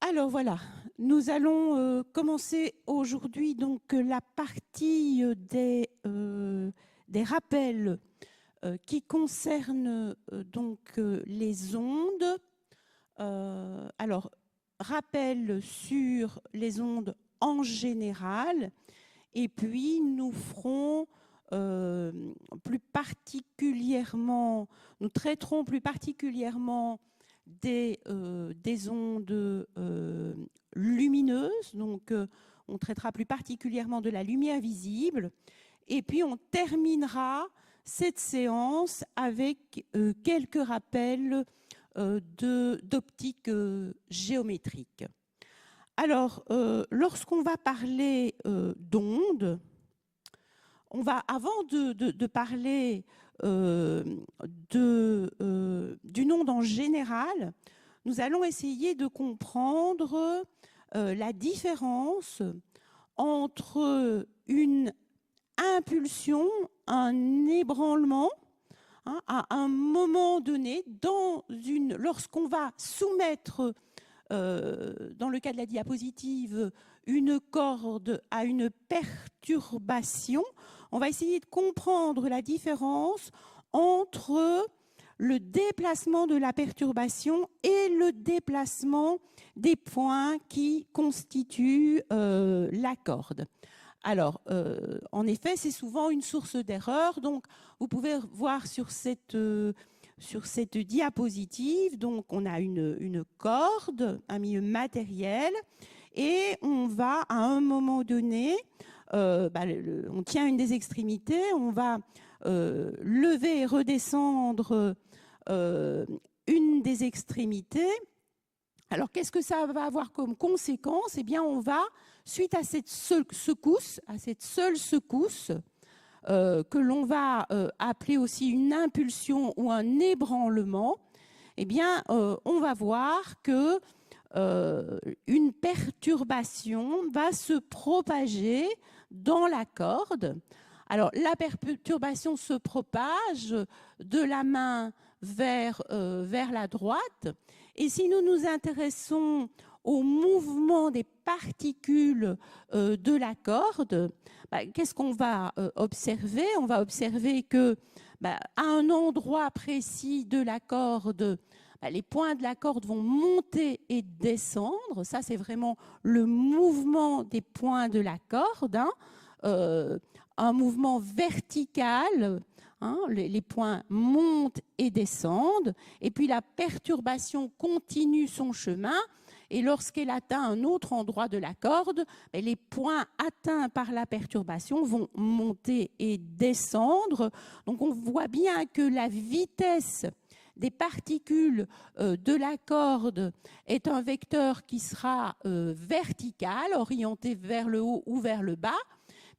Alors voilà, nous allons commencer aujourd'hui donc la partie des rappels qui concernent les ondes. Alors, rappel sur les ondes en général, et puis nous ferons plus particulièrement, nous traiterons plus particulièrement des ondes lumineuses, donc on traitera plus particulièrement de la lumière visible, et puis on terminera cette séance avec quelques rappels d'optique géométrique. Alors, lorsqu'on va parler d'ondes, on va, avant de parler d'une onde en général, nous allons essayer de comprendre la différence entre une impulsion, un ébranlement, à un moment donné, lorsqu'on va soumettre, dans le cas de la diapositive, une corde à une perturbation. On va essayer de comprendre la différence entre le déplacement de la perturbation et le déplacement des points qui constituent la corde. Alors, en effet, c'est souvent une source d'erreur. Donc, vous pouvez voir sur cette diapositive, donc on a une corde, un milieu matériel, et on va, à un moment donné, on tient une des extrémités, on va lever et redescendre une des extrémités. Alors, qu'est-ce que ça va avoir comme conséquence? Eh bien, on va, suite à cette seule secousse, que l'on va appeler aussi une impulsion ou un ébranlement, eh bien, on va voir que une perturbation va se propager dans la corde. Alors, la perturbation se propage de la main vers la droite. Et si nous nous intéressons au mouvement des particules de la corde, qu'est-ce qu'on va observer? On va observer que à un endroit précis de la corde, les points de la corde vont monter et descendre. Ça, c'est vraiment le mouvement des points de la corde, un mouvement vertical. Les points montent et descendent, et puis la perturbation continue son chemin, et lorsqu'elle atteint un autre endroit de la corde, les points atteints par la perturbation vont monter et descendre. Donc on voit bien que la vitesse des particules de la corde est un vecteur qui sera vertical, orienté vers le haut ou vers le bas.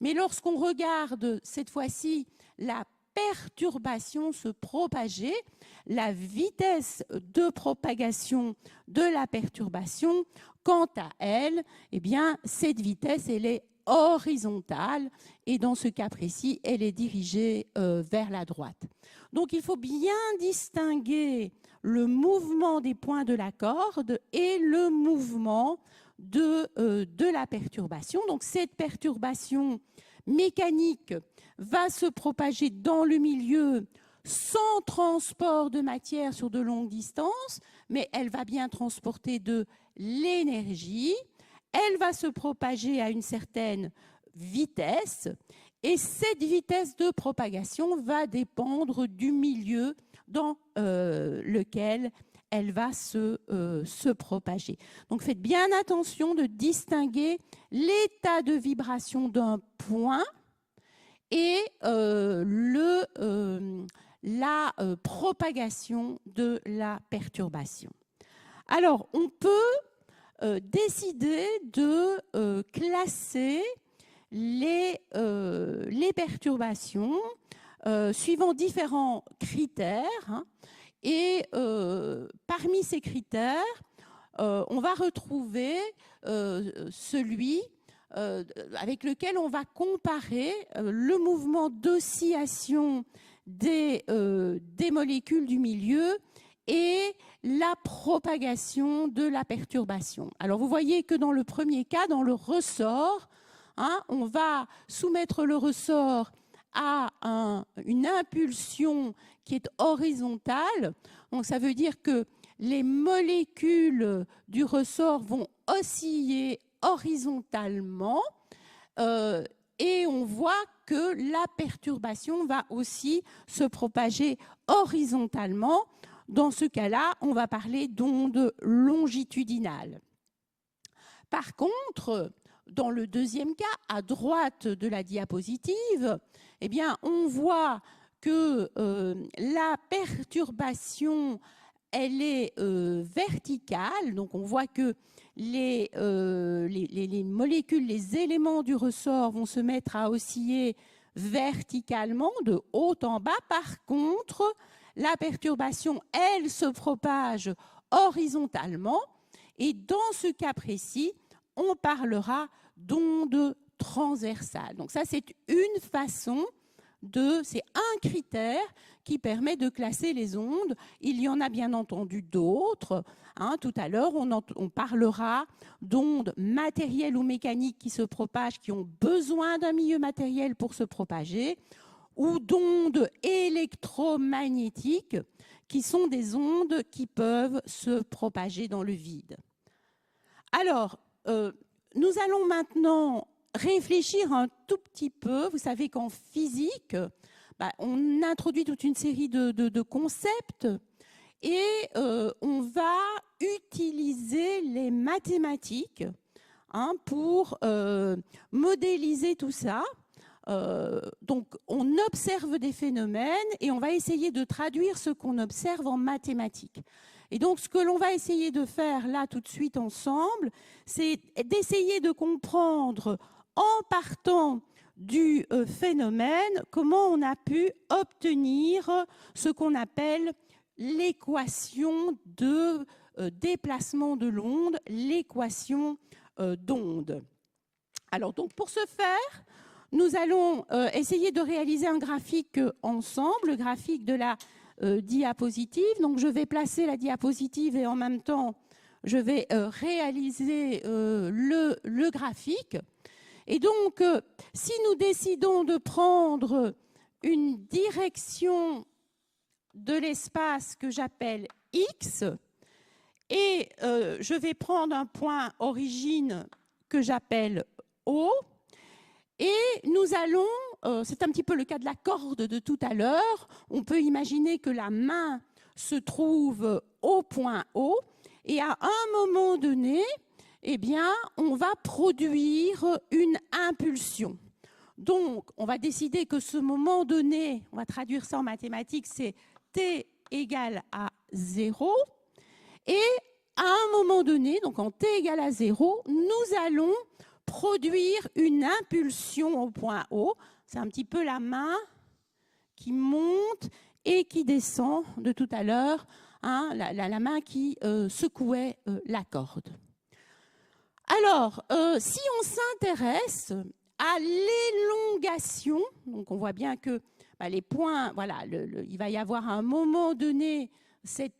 Mais lorsqu'on regarde cette fois-ci la perturbation se propager, la vitesse de propagation de la perturbation, quant à elle, eh bien, cette vitesse, elle est horizontale, et dans ce cas précis, elle est dirigée vers la droite. Donc, il faut bien distinguer le mouvement des points de la corde et le mouvement de la perturbation. Donc, cette perturbation mécanique va se propager dans le milieu sans transport de matière sur de longues distances, mais elle va bien transporter de l'énergie. Elle va se propager à une certaine vitesse, et cette vitesse de propagation va dépendre du milieu dans lequel elle va se propager. Donc, faites bien attention de distinguer l'état de vibration d'un point et la propagation de la perturbation. Alors, on peut décider de classer les perturbations suivant différents critères, et parmi ces critères, on va retrouver celui avec lequel on va comparer le mouvement d'oscillation des molécules du milieu et la propagation de la perturbation. Alors, vous voyez que dans le premier cas, dans le ressort, on va soumettre le ressort à une impulsion qui est horizontale. Donc, ça veut dire que les molécules du ressort vont osciller horizontalement et on voit que la perturbation va aussi se propager horizontalement. Dans ce cas-là, on va parler d'ondes longitudinales. Par contre, dans le deuxième cas, à droite de la diapositive, eh bien, on voit que la perturbation, elle est verticale. Donc, on voit que les molécules, les éléments du ressort vont se mettre à osciller verticalement, de haut en bas. Par contre, la perturbation, elle, se propage horizontalement. Et dans ce cas précis, on parlera d'ondes transversales. Donc ça, c'est une façon c'est un critère qui permet de classer les ondes. Il y en a bien entendu d'autres. Tout à l'heure, on parlera d'ondes matérielles ou mécaniques qui se propagent, qui ont besoin d'un milieu matériel pour se propager, ou d'ondes électromagnétiques, qui sont des ondes qui peuvent se propager dans le vide. Alors, nous allons maintenant réfléchir un tout petit peu. Vous savez qu'en physique, on introduit toute une série de concepts et on va utiliser les mathématiques pour modéliser tout ça. Donc, on observe des phénomènes et on va essayer de traduire ce qu'on observe en mathématiques. Et donc, ce que l'on va essayer de faire là tout de suite ensemble, c'est d'essayer de comprendre, en partant du phénomène, comment on a pu obtenir ce qu'on appelle l'équation de déplacement de l'onde, l'équation d'onde. Alors, donc, pour ce faire, nous allons essayer de réaliser un graphique ensemble, le graphique de la diapositive. Donc, je vais placer la diapositive et en même temps, je vais réaliser le graphique. Et donc, si nous décidons de prendre une direction de l'espace que j'appelle X, et je vais prendre un point origine que j'appelle O, et nous allons, c'est un petit peu le cas de la corde de tout à l'heure, on peut imaginer que la main se trouve au point O, et à un moment donné, eh bien, on va produire une impulsion. Donc, on va décider que ce moment donné, on va traduire ça en mathématiques, c'est t égale à 0. Et à un moment donné, donc en t égale à 0, nous allons produire une impulsion au point O. C'est un petit peu la main qui monte et qui descend de tout à l'heure, la main qui secouait la corde. Alors, si on s'intéresse à l'élongation, donc on voit bien que les points, voilà, il va y avoir à un moment donné cet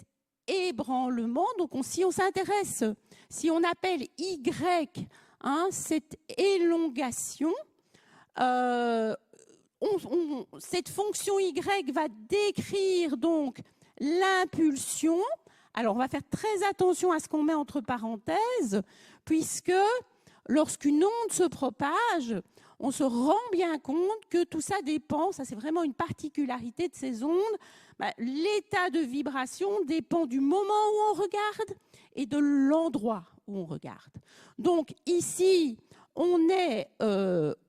ébranlement. Donc, si on s'intéresse, si on appelle Y cette élongation, cette fonction Y va décrire donc l'impulsion. Alors, on va faire très attention à ce qu'on met entre parenthèses, puisque lorsqu'une onde se propage, on se rend bien compte que tout ça dépend, ça c'est vraiment une particularité de ces ondes, l'état de vibration dépend du moment où on regarde et de l'endroit où on regarde. Donc ici, on est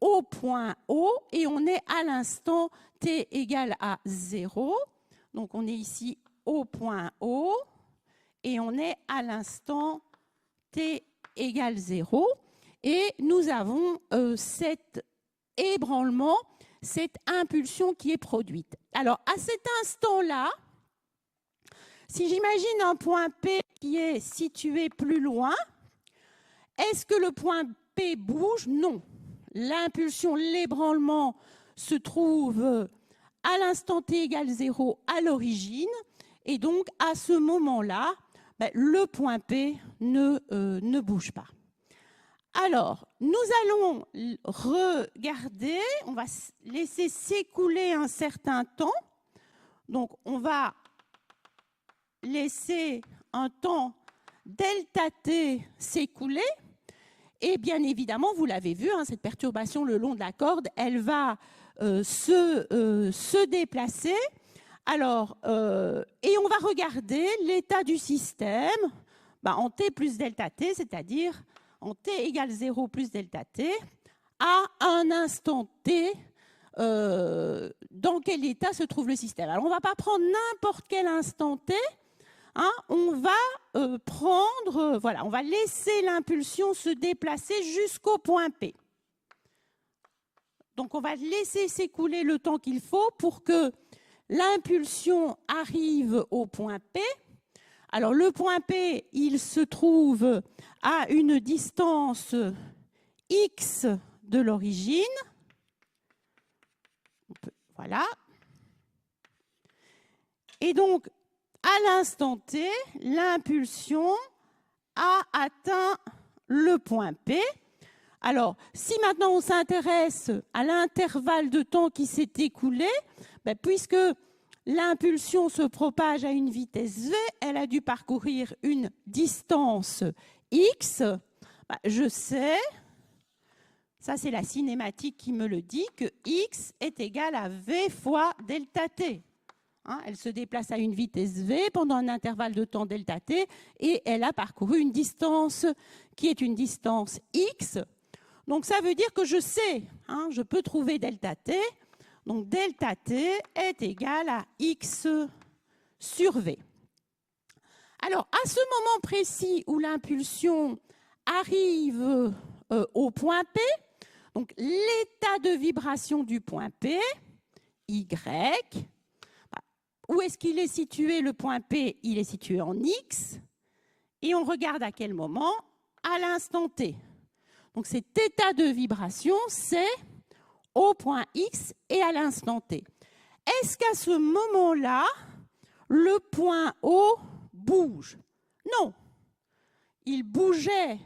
au point O et on est à l'instant t égale à 0. Donc on est ici au point O et on est à l'instant t égale 0. Et nous avons cet ébranlement, cette impulsion qui est produite. Alors, à cet instant-là, si j'imagine un point P qui est situé plus loin, est-ce que le point P bouge? Non. L'impulsion, l'ébranlement se trouve à l'instant t égale 0 à l'origine. Et donc, à ce moment-là, le point P ne bouge pas. Alors, nous allons regarder, on va laisser s'écouler un certain temps. Donc, on va laisser un temps delta t s'écouler. Et bien évidemment, vous l'avez vu, hein, cette perturbation le long de la corde, elle va se déplacer. Alors, et on va regarder l'état du système en t plus delta t, c'est-à-dire en t égale 0 plus delta t, à un instant t, dans quel état se trouve le système. Alors, on ne va pas prendre n'importe quel instant t, hein, on va prendre, voilà, on va laisser l'impulsion se déplacer jusqu'au point P. Donc, on va laisser s'écouler le temps qu'il faut pour que l'impulsion arrive au point P. Alors, le point P, il se trouve à une distance x de l'origine. Voilà. Et donc, à l'instant t, l'impulsion a atteint le point P. Alors, si maintenant on s'intéresse à l'intervalle de temps qui s'est écoulé, puisque l'impulsion se propage à une vitesse v, elle a dû parcourir une distance x. Je sais, ça c'est la cinématique qui me le dit, que x est égal à v fois delta t. Hein, elle se déplace à une vitesse v pendant un intervalle de temps delta t et elle a parcouru une distance qui est une distance x. Donc ça veut dire que je sais, hein, je peux trouver delta t. Donc delta t est égal à x sur v. Alors à ce moment précis où l'impulsion arrive au point P, donc l'état de vibration du point P, y, où est-ce qu'il est situé le point P? Il est situé en x. Et on regarde à quel moment? À l'instant t. Donc cet état de vibration, c'est au point x et à l'instant t. Est-ce qu'à ce moment-là, le point O bouge? Non. Il bougeait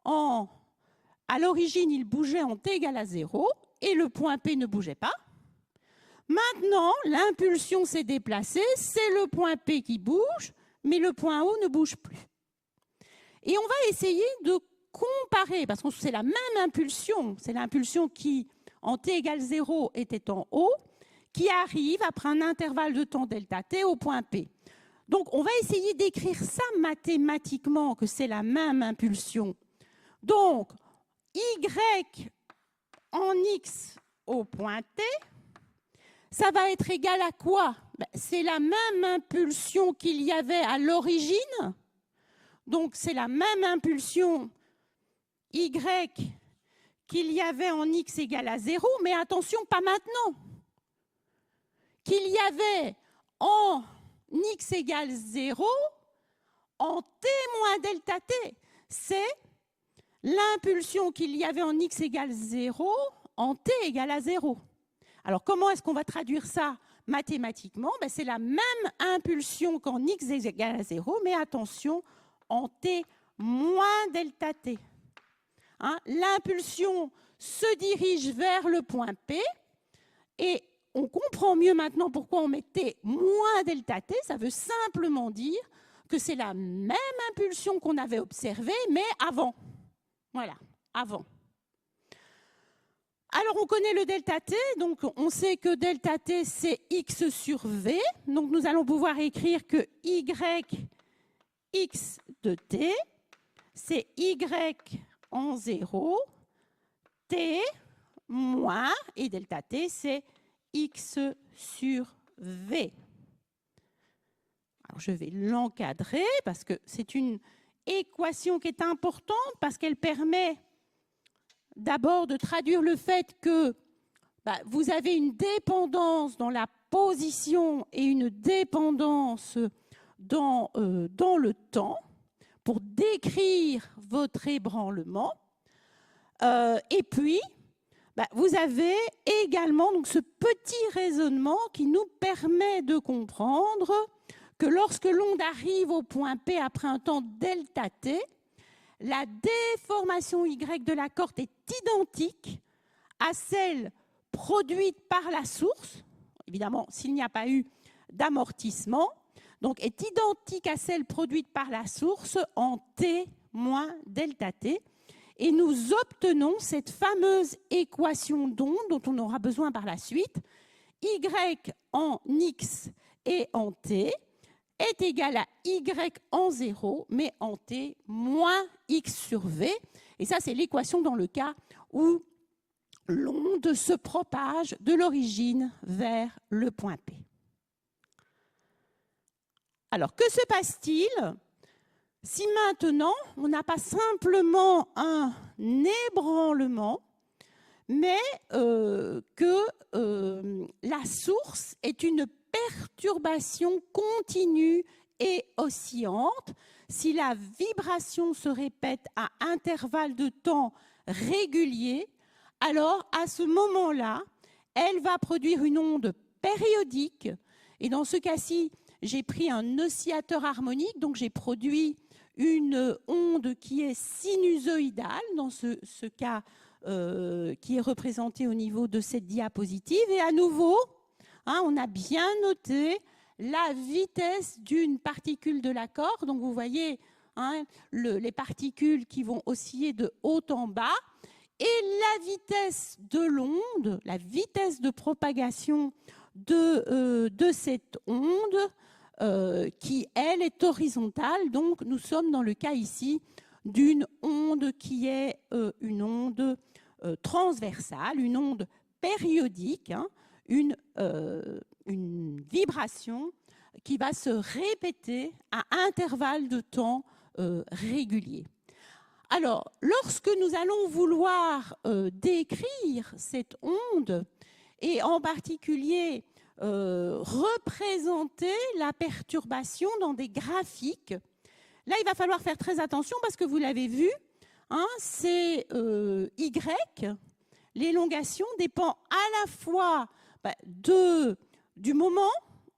à l'origine, il bougeait en t égale à 0 et le point P ne bougeait pas. Maintenant, l'impulsion s'est déplacée, c'est le point P qui bouge, mais le point O ne bouge plus. Et on va essayer de comparer, parce que c'est la même impulsion, c'est l'impulsion qui, en t égale 0, était en O, qui arrive après un intervalle de temps delta t au point P. Donc, on va essayer d'écrire ça mathématiquement, que c'est la même impulsion. Donc, y en x au point t, ça va être égal à quoi? C'est la même impulsion qu'il y avait à l'origine. Donc, c'est la même impulsion y qu'il y avait en x égale à 0. Mais attention, pas maintenant. Qu'il y avait en x égale 0 en t moins delta t. C'est l'impulsion qu'il y avait en x égale 0 en t égale à 0. Alors, comment est-ce qu'on va traduire ça mathématiquement? C'est la même impulsion qu'en x égale à 0, mais attention, en t moins delta t. Hein, l'impulsion se dirige vers le point P et on comprend mieux maintenant pourquoi on met t moins delta t. Ça veut simplement dire que c'est la même impulsion qu'on avait observée, mais avant. Voilà, avant. Alors, on connaît le delta t, donc on sait que delta t, c'est x sur v. Donc, nous allons pouvoir écrire que y x de t, c'est y en 0, t moins, et delta t, c'est x sur v. Alors, je vais l'encadrer parce que c'est une équation qui est importante parce qu'elle permet d'abord de traduire le fait que vous avez une dépendance dans la position et une dépendance dans le temps pour décrire votre ébranlement. Et puis, vous avez également donc, ce petit raisonnement qui nous permet de comprendre que lorsque l'onde arrive au point P après un temps delta t, la déformation Y de la corde est identique à celle produite par la source, évidemment s'il n'y a pas eu d'amortissement, donc est identique à celle produite par la source en T moins delta T. Et nous obtenons cette fameuse équation d'onde dont on aura besoin par la suite. Y en X et en T est égal à Y en 0, mais en T moins X sur V. Et ça, c'est l'équation dans le cas où l'onde se propage de l'origine vers le point P. Alors, que se passe-t-il si maintenant on n'a pas simplement un ébranlement, mais que la source est une perturbation continue et oscillante, si la vibration se répète à intervalles de temps réguliers, alors à ce moment-là, elle va produire une onde périodique. Et dans ce cas-ci, j'ai pris un oscillateur harmonique, donc j'ai produit une onde qui est sinusoïdale, dans ce cas qui est représenté au niveau de cette diapositive. Et à nouveau, on a bien noté la vitesse d'une particule de la corde. Donc vous voyez les particules qui vont osciller de haut en bas. Et la vitesse de l'onde, la vitesse de propagation de cette onde, qui, elle, est horizontale. Donc, nous sommes dans le cas ici d'une onde qui est une onde transversale, une onde périodique, une vibration qui va se répéter à intervalles de temps réguliers. Alors, lorsque nous allons vouloir décrire cette onde, et en particulier représenter la perturbation dans des graphiques, là, il va falloir faire très attention parce que vous l'avez vu, c'est Y, l'élongation dépend à la fois du moment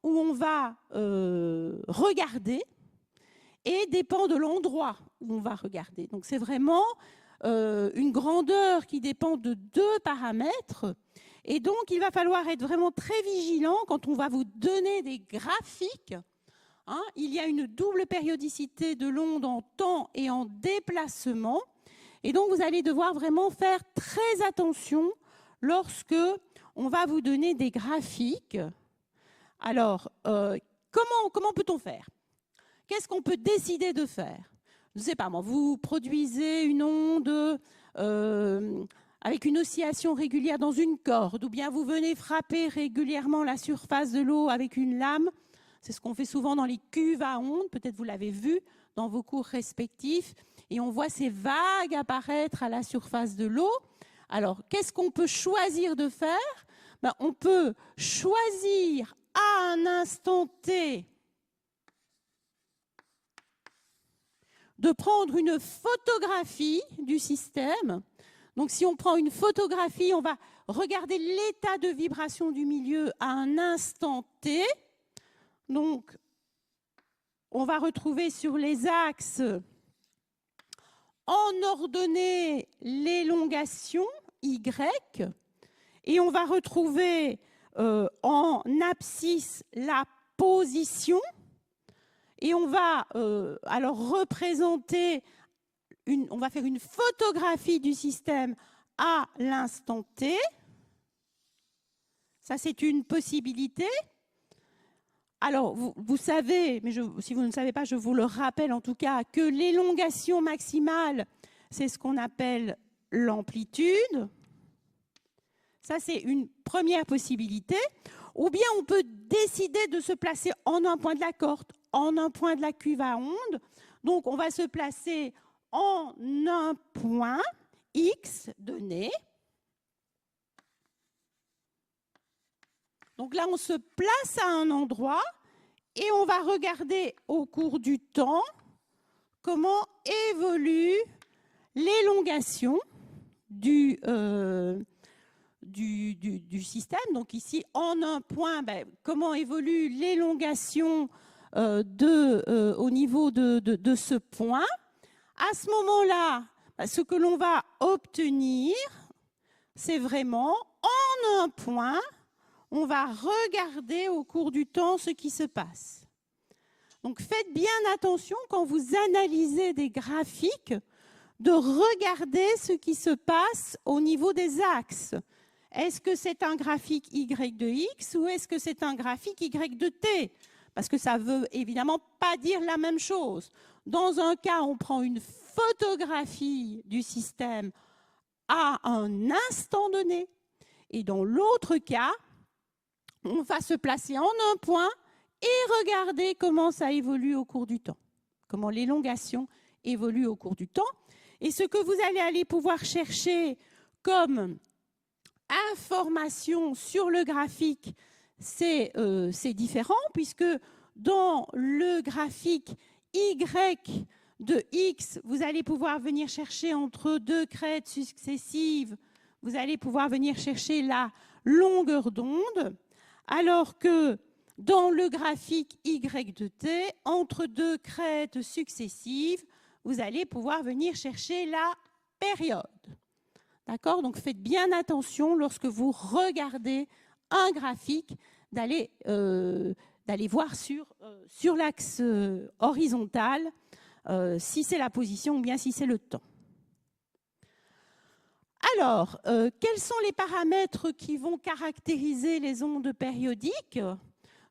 où on va regarder et dépend de l'endroit où on va regarder. Donc, c'est vraiment une grandeur qui dépend de deux paramètres. Et donc, il va falloir être vraiment très vigilant quand on va vous donner des graphiques. Il y a une double périodicité de l'onde en temps et en déplacement. Et donc, vous allez devoir vraiment faire très attention lorsque on va vous donner des graphiques. Alors, comment peut-on faire? Qu'est-ce qu'on peut décider de faire? Je ne sais pas, moi, vous produisez une onde avec une oscillation régulière dans une corde, ou bien vous venez frapper régulièrement la surface de l'eau avec une lame. C'est ce qu'on fait souvent dans les cuves à ondes, peut-être vous l'avez vu dans vos cours respectifs, et on voit ces vagues apparaître à la surface de l'eau. Alors, qu'est-ce qu'on peut choisir de faire? On peut choisir à un instant T de prendre une photographie du système. Donc, si on prend une photographie, on va regarder l'état de vibration du milieu à un instant T. Donc, on va retrouver sur les axes en ordonnée l'élongation Y, et on va retrouver en abscisse la position, et on va alors représenter, on va faire une photographie du système à l'instant T. Ça, c'est une possibilité. Alors, vous savez, mais si vous ne savez pas, je vous le rappelle en tout cas, que l'élongation maximale, c'est ce qu'on appelle l'amplitude. Ça, c'est une première possibilité. Ou bien on peut décider de se placer en un point de la corde, en un point de la cuve à ondes. Donc, on va se placer en un point X donné. Donc là, on se place à un endroit et on va regarder au cours du temps comment évolue l'élongation du système. Donc ici, en un point, comment évolue l'élongation au niveau de ce point. À ce moment-là, ce que l'on va obtenir, c'est vraiment en un point, on va regarder au cours du temps ce qui se passe. Donc faites bien attention quand vous analysez des graphiques de regarder ce qui se passe au niveau des axes. Est-ce que c'est un graphique Y de X ou est-ce que c'est un graphique Y de T? Parce que ça ne veut évidemment pas dire la même chose. Dans un cas, on prend une photographie du système à un instant donné. Et dans l'autre cas, on va se placer en un point et regarder comment ça évolue au cours du temps, comment l'élongation évolue au cours du temps. Et ce que vous allez aller pouvoir chercher comme information sur le graphique, c'est différent, puisque dans le graphique Y de X, vous allez pouvoir venir chercher entre deux crêtes successives, vous allez pouvoir venir chercher la longueur d'onde, alors que dans le graphique Y de T, entre deux crêtes successives, vous allez pouvoir venir chercher la période. D'accord? Donc faites bien attention lorsque vous regardez un graphique d'aller voir sur l'axe horizontal si c'est la position ou bien si c'est le temps. Alors, quels sont les paramètres qui vont caractériser les ondes périodiques?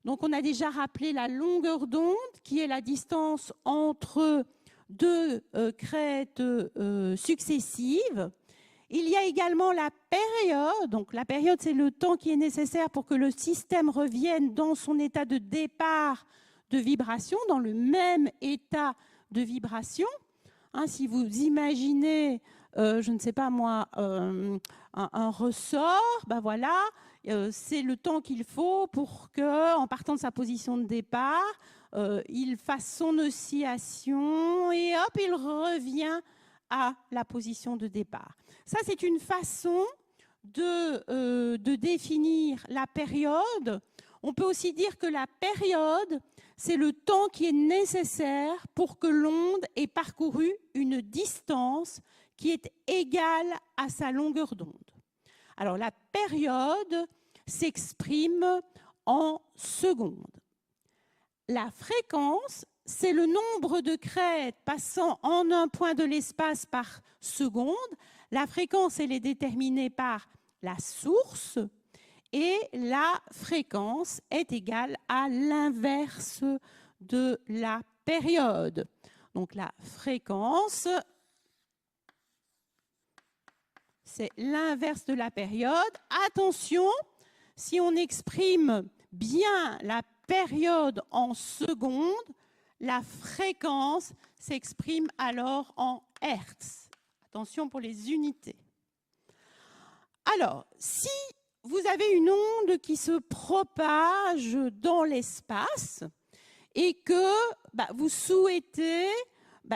Donc, on a déjà rappelé la longueur d'onde, qui est la distance entre deux crêtes successives. Il y a également la période. Donc, la période, c'est le temps qui est nécessaire pour que le système revienne dans son état de départ de vibration, dans le même état de vibration. Hein, si vous imaginez, je ne sais pas moi, un ressort, ben voilà, c'est le temps qu'il faut pour que, en partant de sa position de départ, il fasse son oscillation et hop, il revient à la position de départ. Ça, c'est une façon de définir la période. On peut aussi dire que la période, c'est le temps qui est nécessaire pour que l'onde ait parcouru une distance qui est égale à sa longueur d'onde. Alors, la période s'exprime en secondes. La fréquence, c'est le nombre de crêtes passant en un point de l'espace par seconde. La fréquence, elle est déterminée par la source et la fréquence est égale à l'inverse de la période. Donc la fréquence, c'est l'inverse de la période. Attention, si on exprime bien la période en secondes, la fréquence s'exprime alors en hertz. Attention pour les unités. Alors, si vous avez une onde qui se propage dans l'espace et que vous souhaitez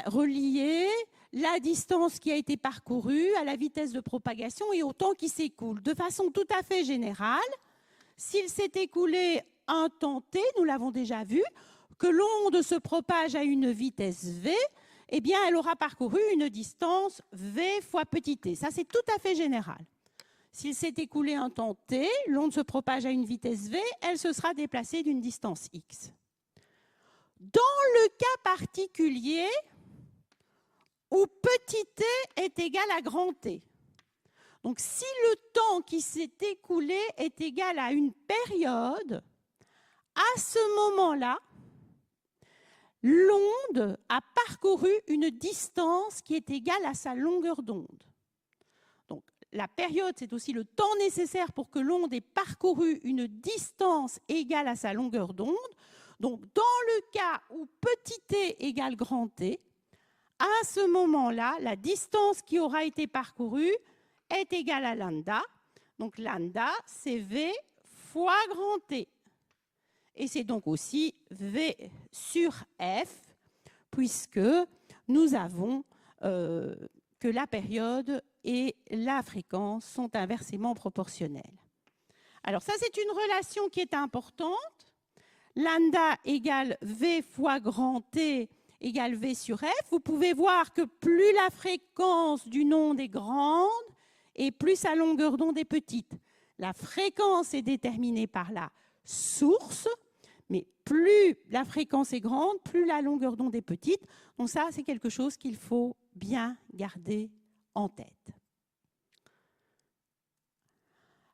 relier la distance qui a été parcourue à la vitesse de propagation et au temps qui s'écoule, de façon tout à fait générale, s'il s'est écoulé un temps t, nous l'avons déjà vu, que l'onde se propage à une vitesse v, eh bien, elle aura parcouru une distance v fois petit t. Ça, c'est tout à fait général. S'il s'est écoulé un temps t, l'onde se propage à une vitesse v, elle se sera déplacée d'une distance x. Dans le cas particulier où petit t est égal à grand T, donc si le temps qui s'est écoulé est égal à une période, à ce moment-là, l'onde a parcouru une distance qui est égale à sa longueur d'onde. Donc, la période, c'est aussi le temps nécessaire pour que l'onde ait parcouru une distance égale à sa longueur d'onde. Donc, dans le cas où petit t égale grand T, à ce moment-là, la distance qui aura été parcourue est égale à lambda. Donc, lambda, c'est V fois grand T. Et c'est donc aussi V sur F, puisque nous avons que la période et la fréquence sont inversement proportionnelles. Alors ça, c'est une relation qui est importante. lambda égale V fois grand T égale V sur F, vous pouvez voir que plus la fréquence d'une onde est grande et plus sa longueur d'onde est petite. La fréquence est déterminée par la source, mais plus la fréquence est grande, plus la longueur d'onde est petite. Donc ça, c'est quelque chose qu'il faut bien garder en tête.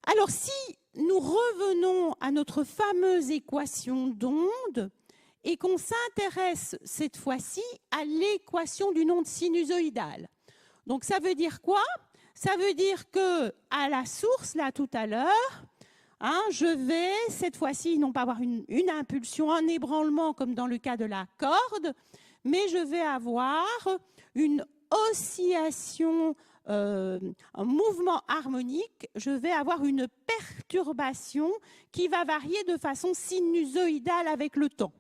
Alors, si nous revenons à notre fameuse équation d'onde et qu'on s'intéresse cette fois-ci à l'équation d'une onde sinusoïdale. Donc, ça veut dire quoi? Ça veut dire que à la source, là, tout à l'heure, je vais, cette fois-ci, non pas avoir une impulsion, un ébranlement comme dans le cas de la corde, mais je vais avoir une oscillation, un mouvement harmonique, je vais avoir une perturbation qui va varier de façon sinusoïdale avec le temps.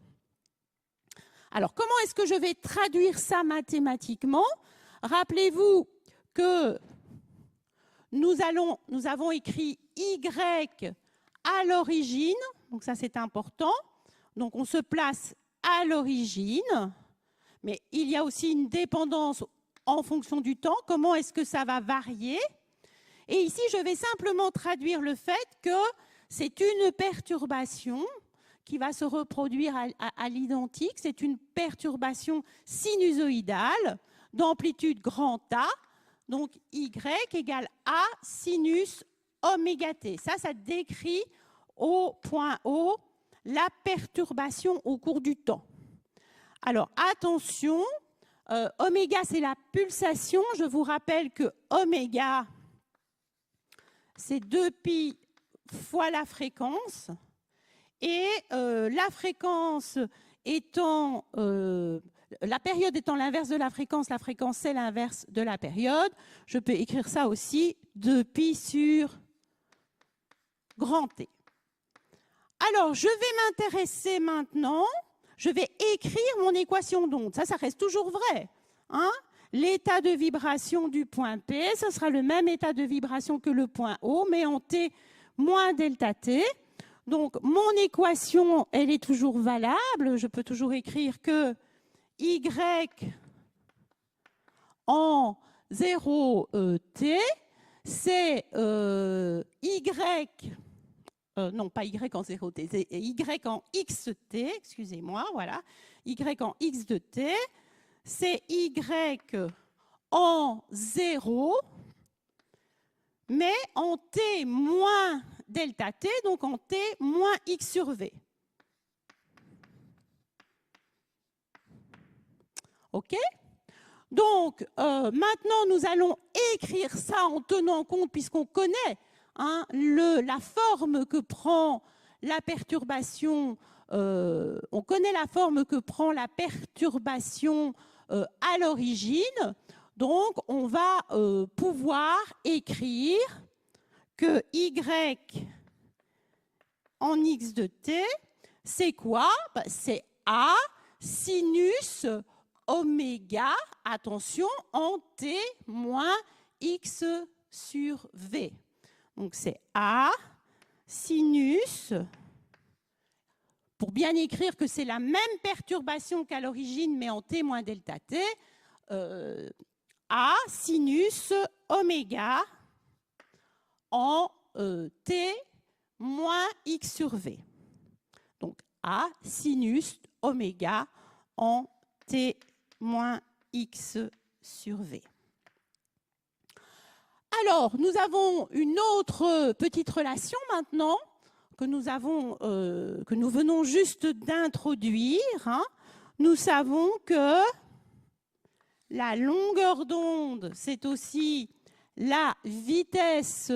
Alors, comment est-ce que je vais traduire ça mathématiquement? Rappelez-vous que nous avons écrit Y à l'origine, donc ça c'est important, donc on se place à l'origine, mais il y a aussi une dépendance en fonction du temps, comment est-ce que ça va varier? Et ici, je vais simplement traduire le fait que c'est une perturbation qui va se reproduire à l'identique, c'est une perturbation sinusoïdale d'amplitude grand A, donc Y égale A sinus oméga T. Ça décrit au point O la perturbation au cours du temps. Alors, attention, oméga, c'est la pulsation. Je vous rappelle que oméga, c'est 2π fois la fréquence. Et la fréquence étant, la période étant l'inverse de la fréquence c'est l'inverse de la période. Je peux écrire ça aussi 2π sur grand T. Alors, je vais m'intéresser maintenant, je vais écrire mon équation d'onde. Ça reste toujours vrai. L'état de vibration du point P, ce sera le même état de vibration que le point O, mais en T moins delta T. Donc, mon équation, elle est toujours valable. Je peux toujours écrire que Y en 0T, c'est Y, non pas Y en 0T, c'est Y en XT, excusez-moi, voilà. Y en X de T, c'est Y en 0, mais en T moins delta T, donc en T moins X sur V. OK? Donc, maintenant, nous allons écrire ça en tenant compte, puisqu'on connaît la forme que prend la perturbation, on connaît la forme que prend la perturbation à l'origine. Donc, on va pouvoir écrire que Y en X de T, c'est quoi? C'est A sinus oméga, attention, en T moins X sur V. Donc, c'est A sinus, pour bien écrire que c'est la même perturbation qu'à l'origine, mais en T moins delta T, A sinus oméga en T moins X sur V. Donc, A sinus oméga en T moins X sur V. Alors, nous avons une autre petite relation maintenant que nous venons juste d'introduire. Nous savons que la longueur d'onde, c'est aussi la vitesse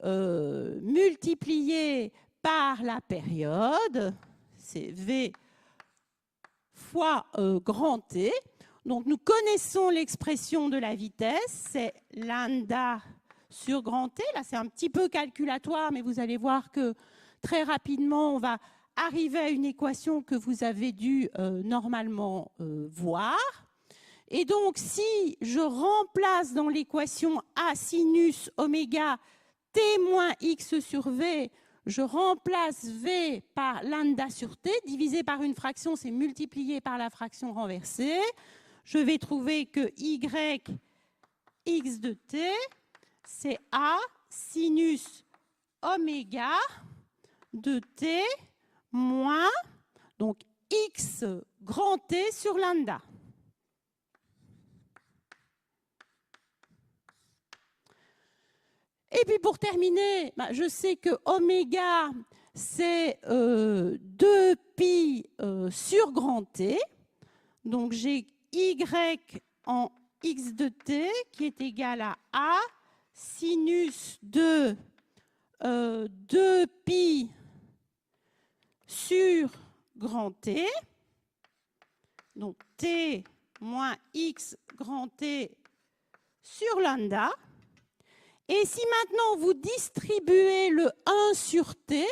multipliée par la période, c'est V fois grand T. Donc, nous connaissons l'expression de la vitesse, c'est lambda sur grand T. Là, c'est un petit peu calculatoire, mais vous allez voir que très rapidement, on va arriver à une équation que vous avez dû normalement voir. Et donc, si je remplace dans l'équation A sinus oméga T moins X sur V, je remplace V par lambda sur T, divisé par une fraction, c'est multiplié par la fraction renversée. Je vais trouver que Y x de T, c'est A sinus oméga de T moins, donc X grand T sur lambda. Et puis pour terminer, je sais que oméga, c'est 2pi sur grand T. Donc j'ai Y en x de T qui est égal à A sinus de 2pi sur grand T. Donc T moins X grand T sur lambda. Et si maintenant vous distribuez le 1 sur T,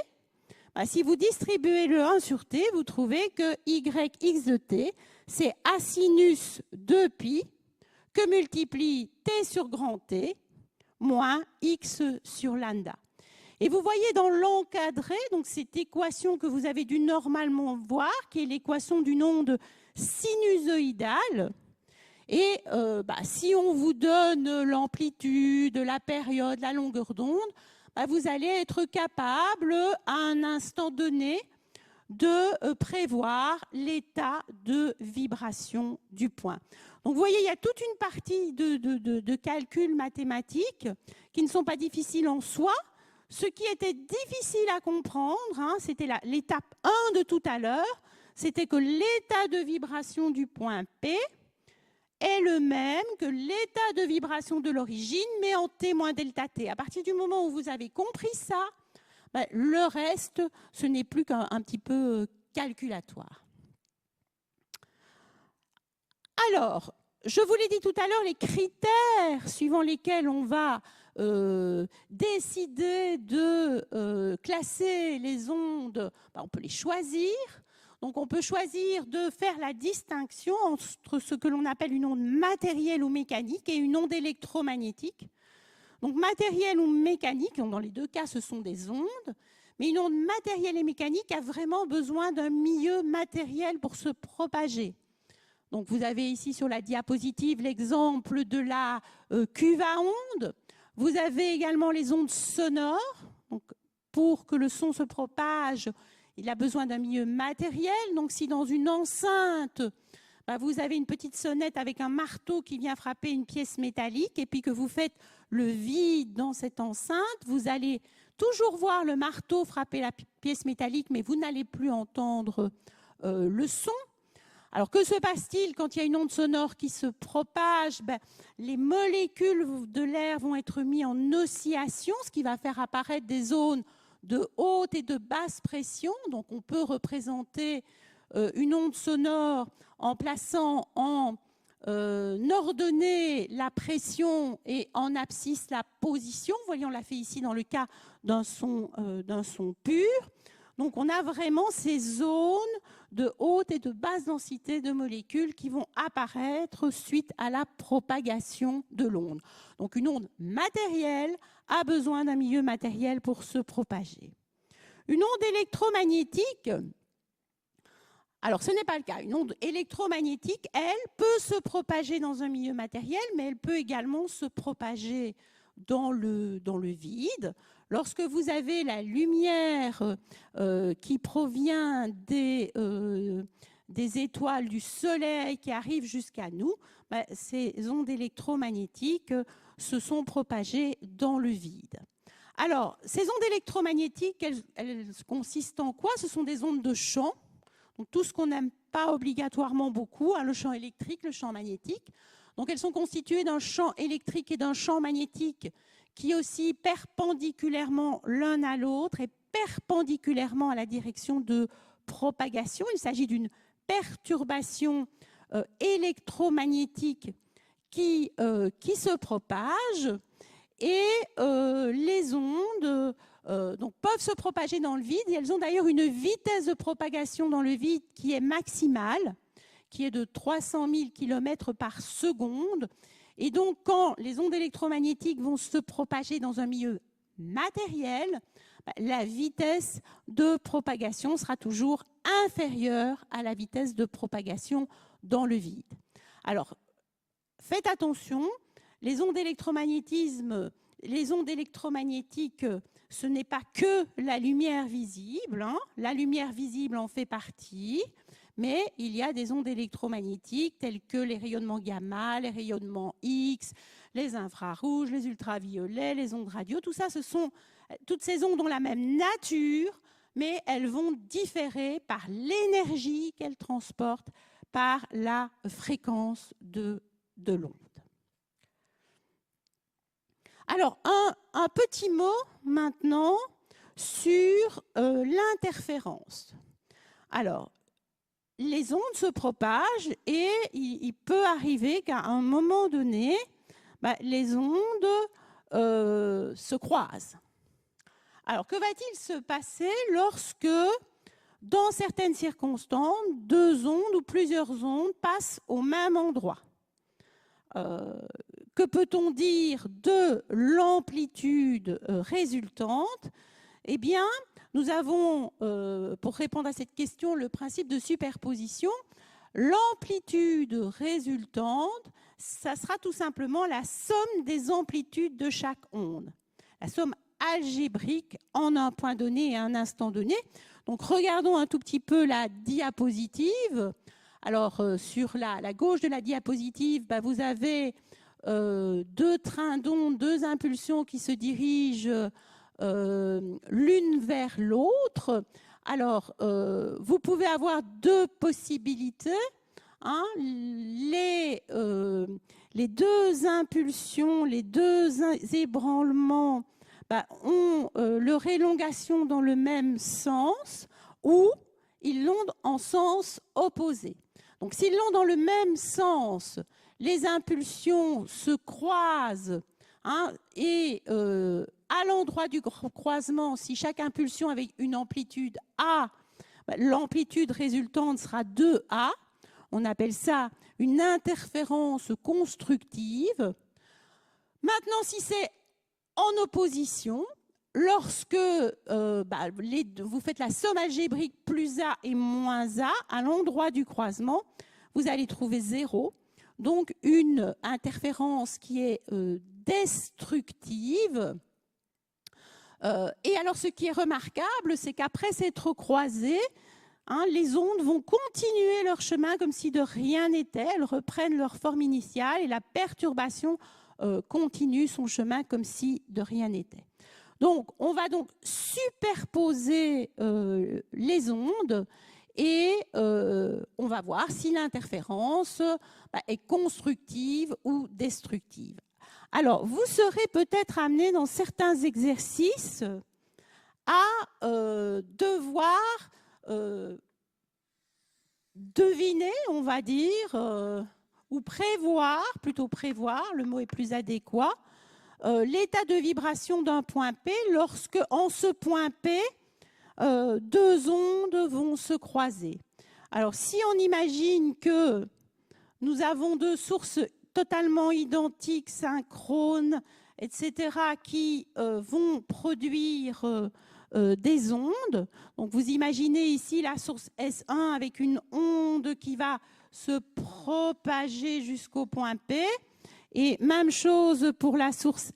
si vous distribuez le 1 sur T, vous trouvez que Yx de T, c'est A sinus 2pi que multiplie T sur grand T moins X sur lambda. Et vous voyez dans l'encadré, donc cette équation que vous avez dû normalement voir, qui est l'équation d'une onde sinusoïdale. Et si on vous donne l'amplitude, la période, la longueur d'onde, vous allez être capable, à un instant donné, de prévoir l'état de vibration du point. Donc, vous voyez, il y a toute une partie de calculs mathématiques qui ne sont pas difficiles en soi. Ce qui était difficile à comprendre, c'était l'étape 1 de tout à l'heure, c'était que l'état de vibration du point P est le même que l'état de vibration de l'origine, mais en T moins delta T. À partir du moment où vous avez compris ça, le reste, ce n'est plus qu'un petit peu calculatoire. Alors, je vous l'ai dit tout à l'heure, les critères suivant lesquels on va décider de classer les ondes, on peut les choisir. Donc, on peut choisir de faire la distinction entre ce que l'on appelle une onde matérielle ou mécanique et une onde électromagnétique. Donc, matérielle ou mécanique, dans les deux cas, ce sont des ondes, mais une onde matérielle et mécanique a vraiment besoin d'un milieu matériel pour se propager. Donc, vous avez ici sur la diapositive l'exemple de la cuve à ondes. Vous avez également les ondes sonores. Donc, pour que le son se propage, il a besoin d'un milieu matériel. Donc, si dans une enceinte, vous avez une petite sonnette avec un marteau qui vient frapper une pièce métallique et puis que vous faites le vide dans cette enceinte, vous allez toujours voir le marteau frapper la pièce métallique, mais vous n'allez plus entendre le son. Alors, que se passe-t-il quand il y a une onde sonore qui se propage? Les molécules de l'air vont être mises en oscillation, ce qui va faire apparaître des zones de haute et de basse pression. Donc, on peut représenter une onde sonore en plaçant en ordonnée la pression et en abscisse la position. Vous voyez, on l'a fait ici dans le cas d'un son pur. Donc, on a vraiment ces zones de haute et de basse densité de molécules qui vont apparaître suite à la propagation de l'onde. Donc, une onde matérielle a besoin d'un milieu matériel pour se propager. Une onde électromagnétique, alors ce n'est pas le cas. Une onde électromagnétique, elle, peut se propager dans un milieu matériel, mais elle peut également se propager dans le vide. Lorsque vous avez la lumière qui provient des étoiles du Soleil qui arrivent jusqu'à nous, ces ondes électromagnétiques se sont propagées dans le vide. Alors, ces ondes électromagnétiques, elles consistent en quoi? Ce sont des ondes de champ, donc tout ce qu'on n'aime pas obligatoirement beaucoup, le champ électrique, le champ magnétique. Donc, elles sont constituées d'un champ électrique et d'un champ magnétique qui oscillent perpendiculairement l'un à l'autre et perpendiculairement à la direction de propagation. Il s'agit d'une perturbation électromagnétique qui se propage et les ondes donc, peuvent se propager dans le vide et elles ont d'ailleurs une vitesse de propagation dans le vide qui est maximale, qui est de 300 000 km par seconde. Et donc, quand les ondes électromagnétiques vont se propager dans un milieu matériel, la vitesse de propagation sera toujours inférieure à la vitesse de propagation dans le vide. Alors, faites attention, les ondes électromagnétiques, ce n'est pas que la lumière visible, hein. La lumière visible en fait partie, mais il y a des ondes électromagnétiques telles que les rayonnements gamma, les rayonnements X, les infrarouges, les ultraviolets, les ondes radio. Tout ça, toutes ces ondes ont la même nature, mais elles vont différer par l'énergie qu'elles transportent, par la fréquence de l'onde. Alors, un petit mot maintenant sur l'interférence. Alors, les ondes se propagent et il peut arriver qu'à un moment donné, les ondes se croisent. Alors, que va-t-il se passer lorsque, dans certaines circonstances, deux ondes ou plusieurs ondes passent au même endroit? Que peut-on dire de l'amplitude résultante? Eh bien, nous avons, pour répondre à cette question, le principe de superposition. L'amplitude résultante, ça sera tout simplement la somme des amplitudes de chaque onde. La somme algébrique en un point donné et un instant donné. Donc, regardons un tout petit peu la diapositive. Alors, sur la gauche de la diapositive, vous avez deux trains d'ondes, deux impulsions qui se dirigent l'une vers l'autre. Alors, vous pouvez avoir deux possibilités. Hein, les deux impulsions, les deux ébranlements ont leur élongation dans le même sens ou ils l'ont en sens opposé. Donc, s'ils l'ont dans le même sens, les impulsions se croisent, hein, et à l'endroit du croisement, si chaque impulsion avait une amplitude A, l'amplitude résultante sera 2A. On appelle ça une interférence constructive. Maintenant, si c'est en opposition, lorsque vous faites la somme algébrique plus A et moins A, à l'endroit du croisement, vous allez trouver 0. Donc, une interférence qui est destructive. Et alors, ce qui est remarquable, c'est qu'après s'être croisées, hein, les ondes vont continuer leur chemin comme si de rien n'était. Elles reprennent leur forme initiale et la perturbation continue son chemin comme si de rien n'était. Donc, on va donc superposer les ondes et on va voir si l'interférence est constructive ou destructive. Alors, vous serez peut-être amené dans certains exercices à devoir deviner, on va dire, ou prévoir, plutôt prévoir, le mot est plus adéquat, l'état de vibration d'un point P lorsque, en ce point P, deux ondes vont se croiser. Alors, si on imagine que nous avons deux sources totalement identiques, synchrones, etc., qui vont produire des ondes. Donc, vous imaginez ici la source S1 avec une onde qui va se propager jusqu'au point P. Et même chose pour la source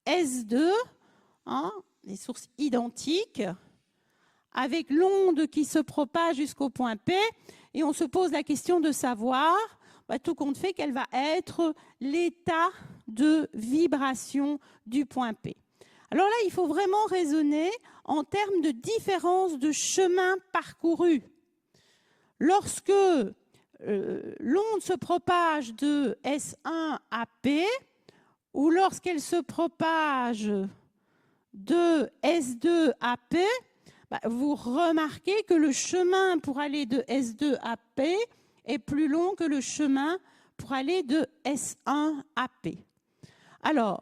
S2, hein, les sources identiques, avec l'onde qui se propage jusqu'au point P. Et on se pose la question de savoir, tout compte fait, quel va être l'état de vibration du point P. Alors là, il faut vraiment raisonner en termes de différence de chemin parcouru. Lorsque l'onde se propage de S1 à P, ou lorsqu'elle se propage de S2 à P, vous remarquez que le chemin pour aller de S2 à P est plus long que le chemin pour aller de S1 à P. Alors,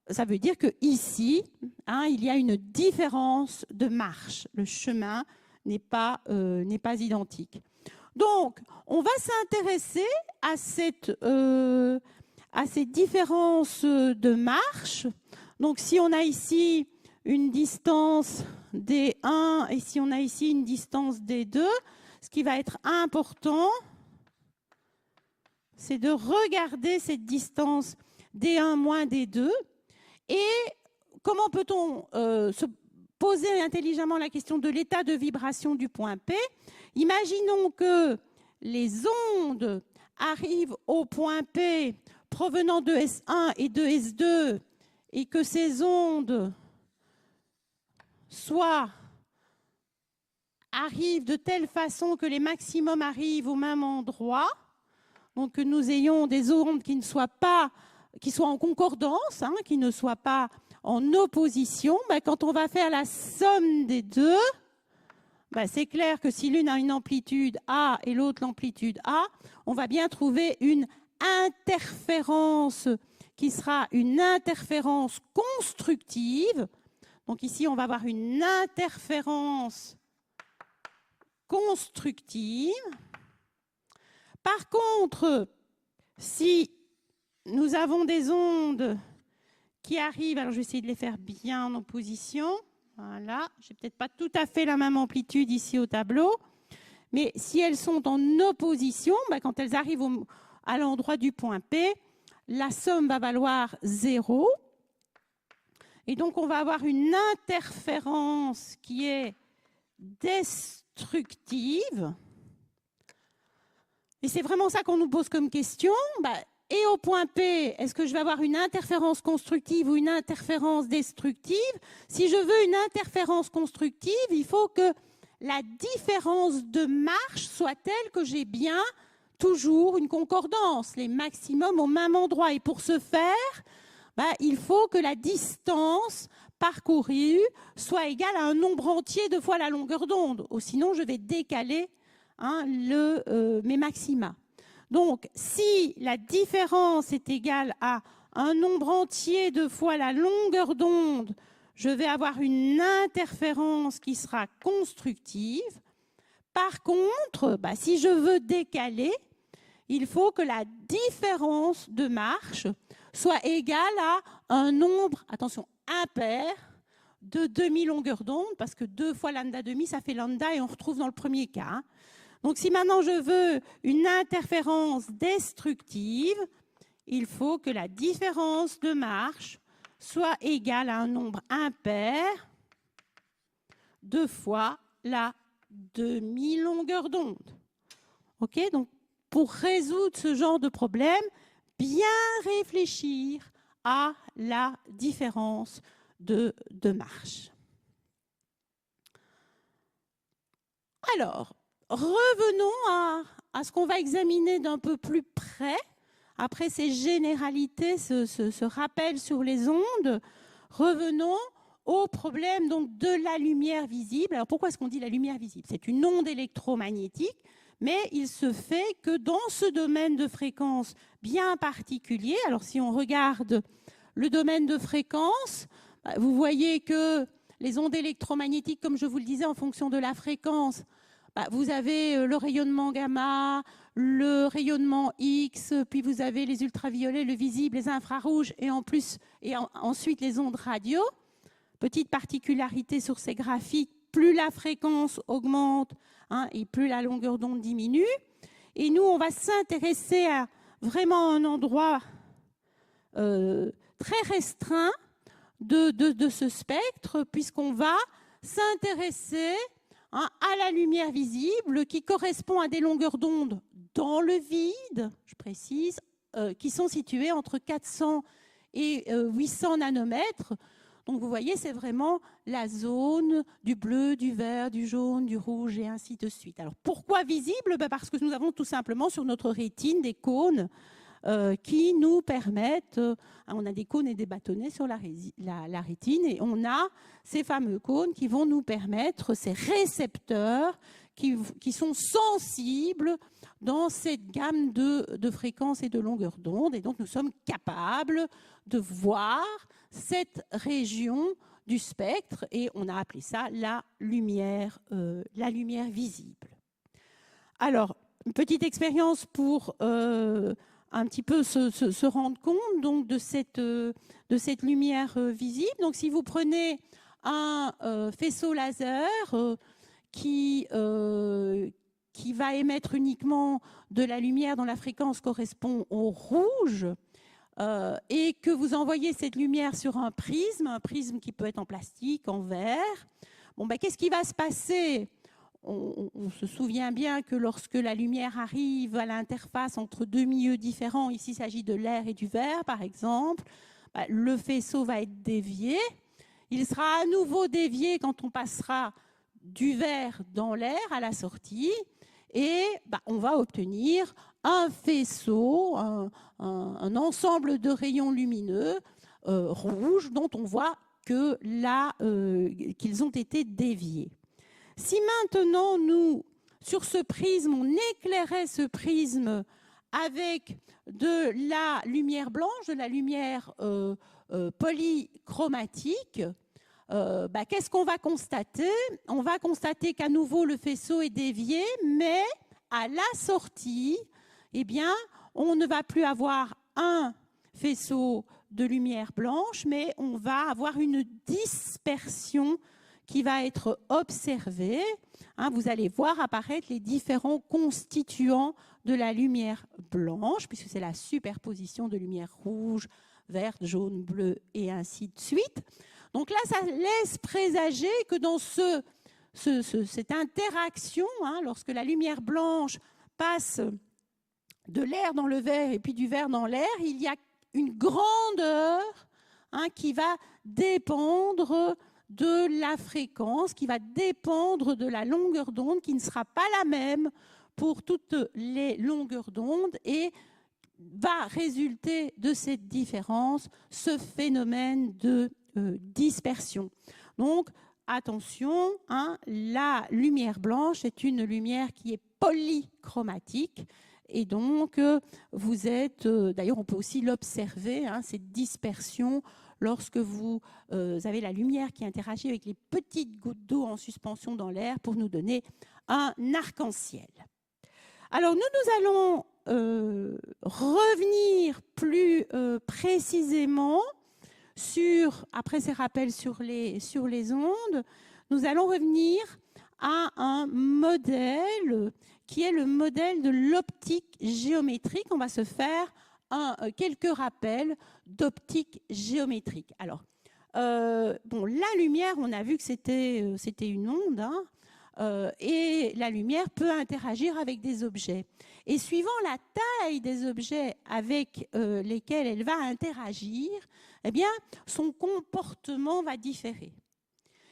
ça veut dire qu'ici, il y a une différence de marche. Le chemin n'est pas identique. Donc, on va s'intéresser à ces différences de marche. Donc, si on a ici une distance D1 et si on a ici une distance D2, ce qui va être important, c'est de regarder cette distance D1 moins D2 et comment peut-on se poser intelligemment la question de l'état de vibration du point P. Imaginons que les ondes arrivent au point P provenant de S1 et de S2 et que ces ondes arrivent de telle façon que les maximums arrivent au même endroit, donc que nous ayons des ondes qui soient en concordance, qui ne soient pas en opposition. Quand on va faire la somme des deux, c'est clair que si l'une a une amplitude A et l'autre l'amplitude A, on va bien trouver une interférence qui sera une interférence constructive. Donc ici, on va avoir une interférence constructive. Par contre, si nous avons des ondes qui arrivent, alors je vais essayer de les faire bien en opposition. Voilà, je n'ai peut-être pas tout à fait la même amplitude ici au tableau, mais si elles sont en opposition, quand elles arrivent à l'endroit du point P, la somme va valoir 0. Et donc, on va avoir une interférence qui est destructive. Et c'est vraiment ça qu'on nous pose comme question. Et au point P, est-ce que je vais avoir une interférence constructive ou une interférence destructive? Si je veux une interférence constructive, il faut que la différence de marche soit telle que j'ai bien toujours une concordance, les maximums au même endroit. Et pour ce faire, il faut que la distance parcourue soit égale à un nombre entier de fois la longueur d'onde. Sinon, je vais décaler mes maxima. Donc, si la différence est égale à un nombre entier de fois la longueur d'onde, je vais avoir une interférence qui sera constructive. Par contre, si je veux décaler, il faut que la différence de marche soit égale à un nombre, attention, impair de demi-longueur d'onde, parce que 2 fois lambda demi, ça fait lambda, et on retrouve dans le premier cas. Donc, si maintenant je veux une interférence destructive, il faut que la différence de marche soit égale à un nombre impair 2 fois la demi-longueur d'onde. OK? Donc, pour résoudre ce genre de problème, bien réfléchir à la différence de marche. Alors, revenons à ce qu'on va examiner d'un peu plus près. Après ces généralités, ce rappel sur les ondes, revenons au problème donc, de la lumière visible. Alors pourquoi est-ce qu'on dit la lumière visible? C'est une onde électromagnétique, mais il se fait que dans ce domaine de fréquence bien particulier, alors si on regarde le domaine de fréquence, vous voyez que les ondes électromagnétiques, comme je vous le disais, en fonction de la fréquence, vous avez le rayonnement gamma, le rayonnement X, puis vous avez les ultraviolets, le visible, les infrarouges et ensuite les ondes radio. Petite particularité sur ces graphiques, plus la fréquence augmente et plus la longueur d'onde diminue. Et nous, on va s'intéresser à vraiment un endroit très restreint de ce spectre, puisqu'on va s'intéresser à la lumière visible qui correspond à des longueurs d'onde dans le vide, je précise, qui sont situées entre 400 et 800 nanomètres. Donc vous voyez, c'est vraiment la zone du bleu, du vert, du jaune, du rouge et ainsi de suite. Alors pourquoi visible? Parce que nous avons tout simplement sur notre rétine des cônes qui nous permettent, on a des cônes et des bâtonnets sur la rétine et on a ces fameux cônes qui vont nous permettre, ces récepteurs qui sont sensibles dans cette gamme de fréquences et de longueurs d'onde. Et donc nous sommes capables de voir cette région du spectre et on a appelé ça la lumière visible. Alors, une petite expérience pour un petit peu se rendre compte donc, de cette lumière visible. Donc, si vous prenez un faisceau laser qui va émettre uniquement de la lumière dont la fréquence correspond au rouge, et que vous envoyez cette lumière sur un prisme qui peut être en plastique, en verre. Bon, ben, qu'est-ce qui va se passer ? On se souvient bien que lorsque la lumière arrive à l'interface entre deux milieux différents, ici il s'agit de l'air et du verre par exemple, ben, le faisceau va être dévié. Il sera à nouveau dévié quand on passera du verre dans l'air à la sortie, et ben, on va obtenir un faisceau, un ensemble de rayons lumineux rouges dont on voit que là, qu'ils ont été déviés. Si maintenant, nous, sur ce prisme, on éclairait ce prisme avec de la lumière blanche, de la lumière polychromatique, bah, qu'est-ce qu'on va constater? On va constater qu'à nouveau, le faisceau est dévié, mais à la sortie, eh bien, on ne va plus avoir un faisceau de lumière blanche, mais on va avoir une dispersion qui va être observée. Hein, vous allez voir apparaître les différents constituants de la lumière blanche, puisque c'est la superposition de lumière rouge, verte, jaune, bleue, et ainsi de suite. Donc là, ça laisse présager que dans cette interaction, hein, lorsque la lumière blanche passe de l'air dans le verre et puis du verre dans l'air, il y a une grandeur qui va dépendre de la fréquence, qui va dépendre de la longueur d'onde, qui ne sera pas la même pour toutes les longueurs d'onde, et va résulter de cette différence ce phénomène de dispersion. Donc, attention, la lumière blanche est une lumière qui est polychromatique, et donc vous êtes, d'ailleurs on peut aussi l'observer, cette dispersion, lorsque vous avez la lumière qui interagit avec les petites gouttes d'eau en suspension dans l'air pour nous donner un arc-en-ciel. Alors nous allons revenir plus précisément après ces rappels sur les ondes, nous allons revenir à un modèle qui est le modèle de l'optique géométrique. On va se faire quelques rappels d'optique géométrique. Alors, bon, la lumière, on a vu que c'était une onde, et la lumière peut interagir avec des objets. Et suivant la taille des objets avec lesquels elle va interagir, eh bien, son comportement va différer.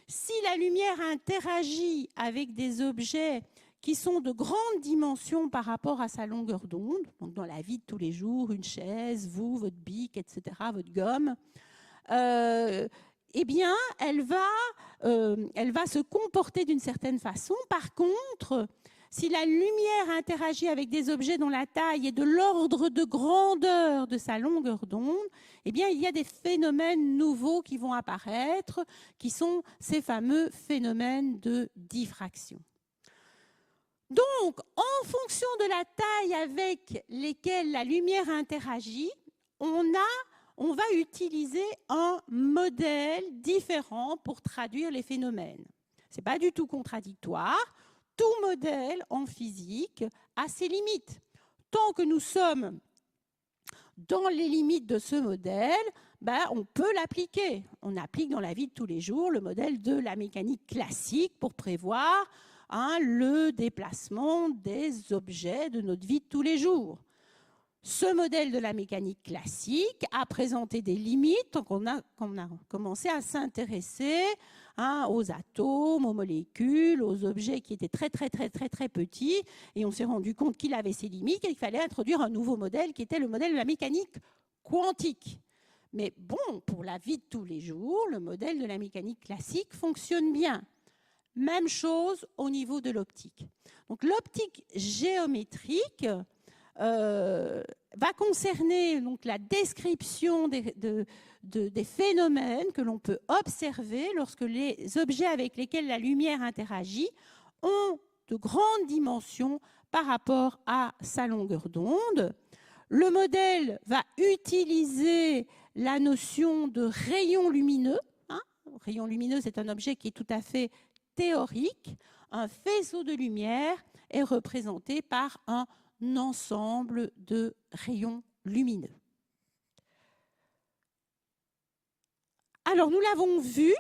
Si la lumière interagit avec des objets qui sont de grandes dimensions par rapport à sa longueur d'onde, donc dans la vie de tous les jours, une chaise, vous, votre bic, etc., votre gomme, eh bien, elle va se comporter d'une certaine façon. Par contre, si la lumière interagit avec des objets dont la taille est de l'ordre de grandeur de sa longueur d'onde, eh bien, il y a des phénomènes nouveaux qui vont apparaître, qui sont ces fameux phénomènes de diffraction. Donc, en fonction de la taille avec lesquelles la lumière interagit, on va utiliser un modèle différent pour traduire les phénomènes. Ce n'est pas du tout contradictoire. Tout modèle en physique a ses limites. Tant que nous sommes dans les limites de ce modèle, on peut l'appliquer. On applique dans la vie de tous les jours le modèle de la mécanique classique pour prévoir le déplacement des objets de notre vie de tous les jours. Ce modèle de la mécanique classique a présenté des limites, donc on a commencé à s'intéresser aux atomes, aux molécules, aux objets qui étaient très petits, et on s'est rendu compte qu'il avait ses limites et qu'il fallait introduire un nouveau modèle qui était le modèle de la mécanique quantique. Mais bon, pour la vie de tous les jours, le modèle de la mécanique classique fonctionne bien. Même chose au niveau de l'optique. Donc l'optique géométrique va concerner donc la description des phénomènes que l'on peut observer lorsque les objets avec lesquels la lumière interagit ont de grandes dimensions par rapport à sa longueur d'onde. Le modèle va utiliser la notion de rayon lumineux. rayon lumineux, c'est un objet qui est tout à fait théorique. Un faisceau de lumière est représenté par un ensemble de rayons lumineux. Alors, nous l'avons vu,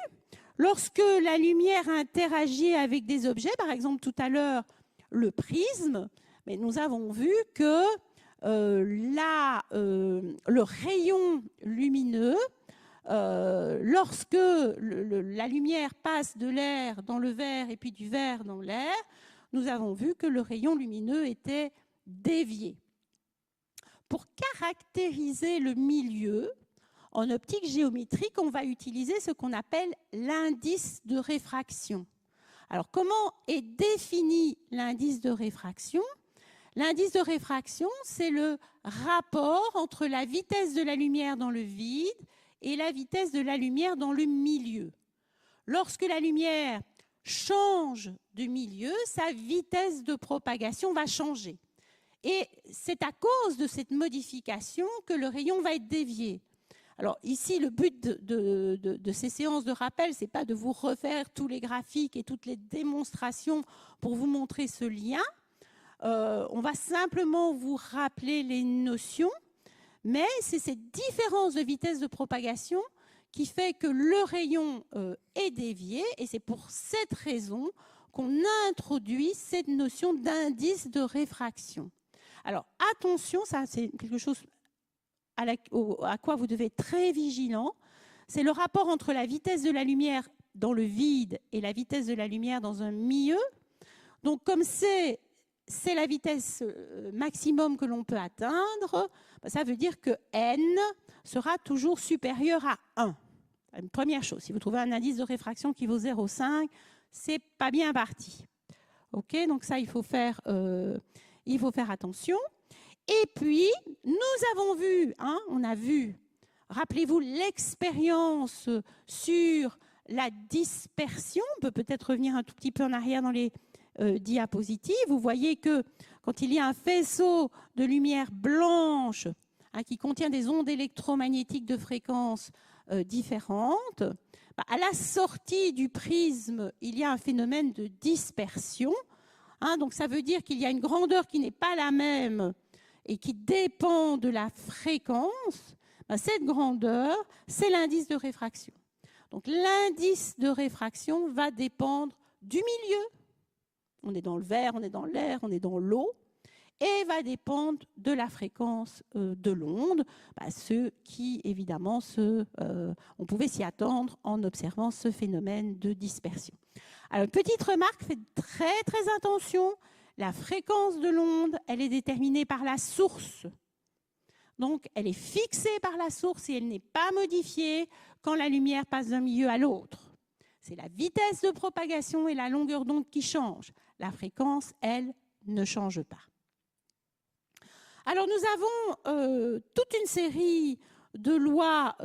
lorsque la lumière interagit avec des objets, par exemple tout à l'heure le prisme, mais nous avons vu que le rayon lumineux, lorsque la lumière passe de l'air dans le verre et puis du verre dans l'air, nous avons vu que le rayon lumineux était dévié. Pour caractériser le milieu, en optique géométrique, on va utiliser ce qu'on appelle l'indice de réfraction. Alors, comment est défini l'indice de réfraction? L'indice de réfraction, c'est le rapport entre la vitesse de la lumière dans le vide et la vitesse de la lumière dans le milieu. Lorsque la lumière change de milieu, sa vitesse de propagation va changer. Et c'est à cause de cette modification que le rayon va être dévié. Alors ici, le but de ces séances de rappel, ce n'est pas de vous refaire tous les graphiques et toutes les démonstrations pour vous montrer ce lien. On va simplement vous rappeler les notions, mais c'est cette différence de vitesse de propagation qui fait que le rayon est dévié, et c'est pour cette raison qu'on introduit cette notion d'indice de réfraction. Alors attention, ça c'est quelque chose à quoi vous devez être très vigilant, c'est le rapport entre la vitesse de la lumière dans le vide et la vitesse de la lumière dans un milieu. Donc comme c'est la vitesse maximum que l'on peut atteindre, ça veut dire que n sera toujours supérieur à 1. Une première chose, si vous trouvez un indice de réfraction qui vaut 0,5, c'est pas bien parti. Ok, donc ça il faut faire attention. Et puis, nous avons vu, on a vu, rappelez-vous l'expérience sur la dispersion. On peut peut-être revenir un tout petit peu en arrière dans les diapositives. Vous voyez que quand il y a un faisceau de lumière blanche qui contient des ondes électromagnétiques de fréquences différentes, à la sortie du prisme, il y a un phénomène de dispersion. Donc ça veut dire qu'il y a une grandeur qui n'est pas la même et qui dépend de la fréquence. Cette grandeur, c'est l'indice de réfraction. Donc l'indice de réfraction va dépendre du milieu. On est dans le verre, on est dans l'air, on est dans l'eau, et va dépendre de la fréquence de l'onde, ce qui, évidemment, on pouvait s'y attendre en observant ce phénomène de dispersion. Alors, petite remarque, faites très, très attention. La fréquence de l'onde, elle est déterminée par la source. Donc, elle est fixée par la source et elle n'est pas modifiée quand la lumière passe d'un milieu à l'autre. C'est la vitesse de propagation et la longueur d'onde qui changent. La fréquence, elle, ne change pas. Alors, nous avons toute une série de lois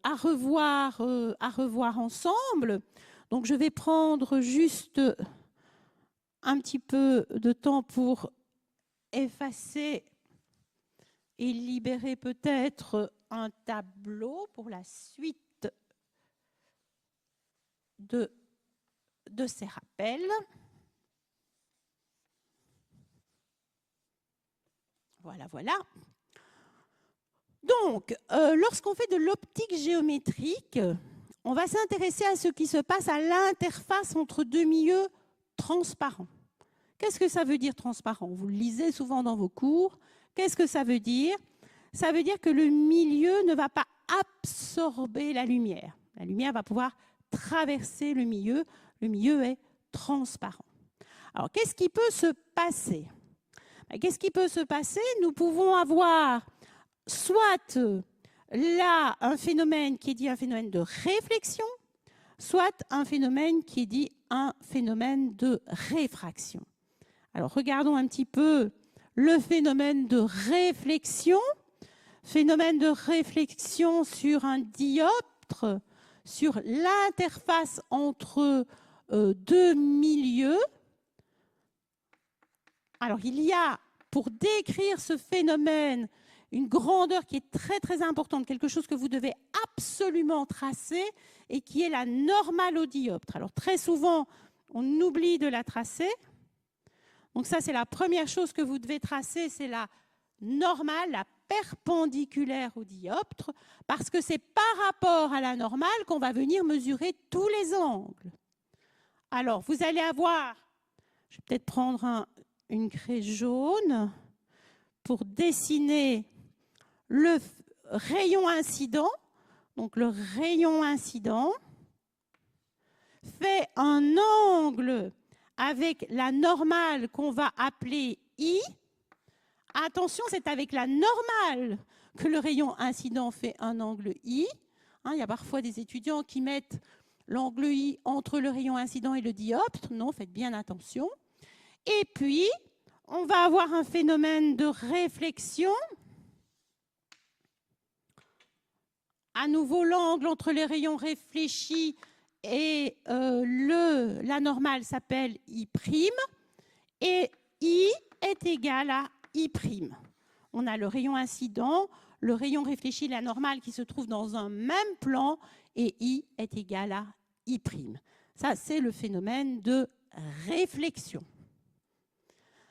à revoir ensemble. Donc, je vais prendre juste un petit peu de temps pour effacer et libérer peut-être un tableau pour la suite de ces rappels. Voilà, voilà. Donc, lorsqu'on fait de l'optique géométrique, on va s'intéresser à ce qui se passe à l'interface entre deux milieux transparents. Qu'est-ce que ça veut dire transparent? Vous le lisez souvent dans vos cours. Qu'est-ce que ça veut dire? Ça veut dire que le milieu ne va pas absorber la lumière. La lumière va pouvoir traverser le milieu. Le milieu est transparent. Alors, qu'est-ce qui peut se passer? Qu'est-ce qui peut se passer? Nous pouvons avoir soit là un phénomène qui est dit un phénomène de réflexion, soit un phénomène qui est dit un phénomène de réfraction. Alors, regardons un petit peu le phénomène de réflexion. Phénomène de réflexion sur un dioptre, sur l'interface entre deux milieux. Alors, il y a, pour décrire ce phénomène, une grandeur qui est très très importante, quelque chose que vous devez absolument tracer et qui est la normale au dioptre. Alors très souvent, on oublie de la tracer. Donc ça, c'est la première chose que vous devez tracer, c'est la normale, la perpendiculaire au dioptre, parce que c'est par rapport à la normale qu'on va venir mesurer tous les angles. Alors, vous allez avoir, je vais peut-être prendre une craie jaune pour dessiner le rayon incident. Donc, le rayon incident fait un angle avec la normale qu'on va appeler I. Attention, c'est avec la normale que le rayon incident fait un angle I. Il y a parfois des étudiants qui mettent l'angle I entre le rayon incident et le dioptre. Non, faites bien attention. Et puis, on va avoir un phénomène de réflexion. À nouveau, l'angle entre les rayons réfléchis et la normale s'appelle I'. Et I est égal à I'. On a le rayon incident, le rayon réfléchi, la normale qui se trouve dans un même plan, et I est égal à I'. Ça, c'est le phénomène de réflexion.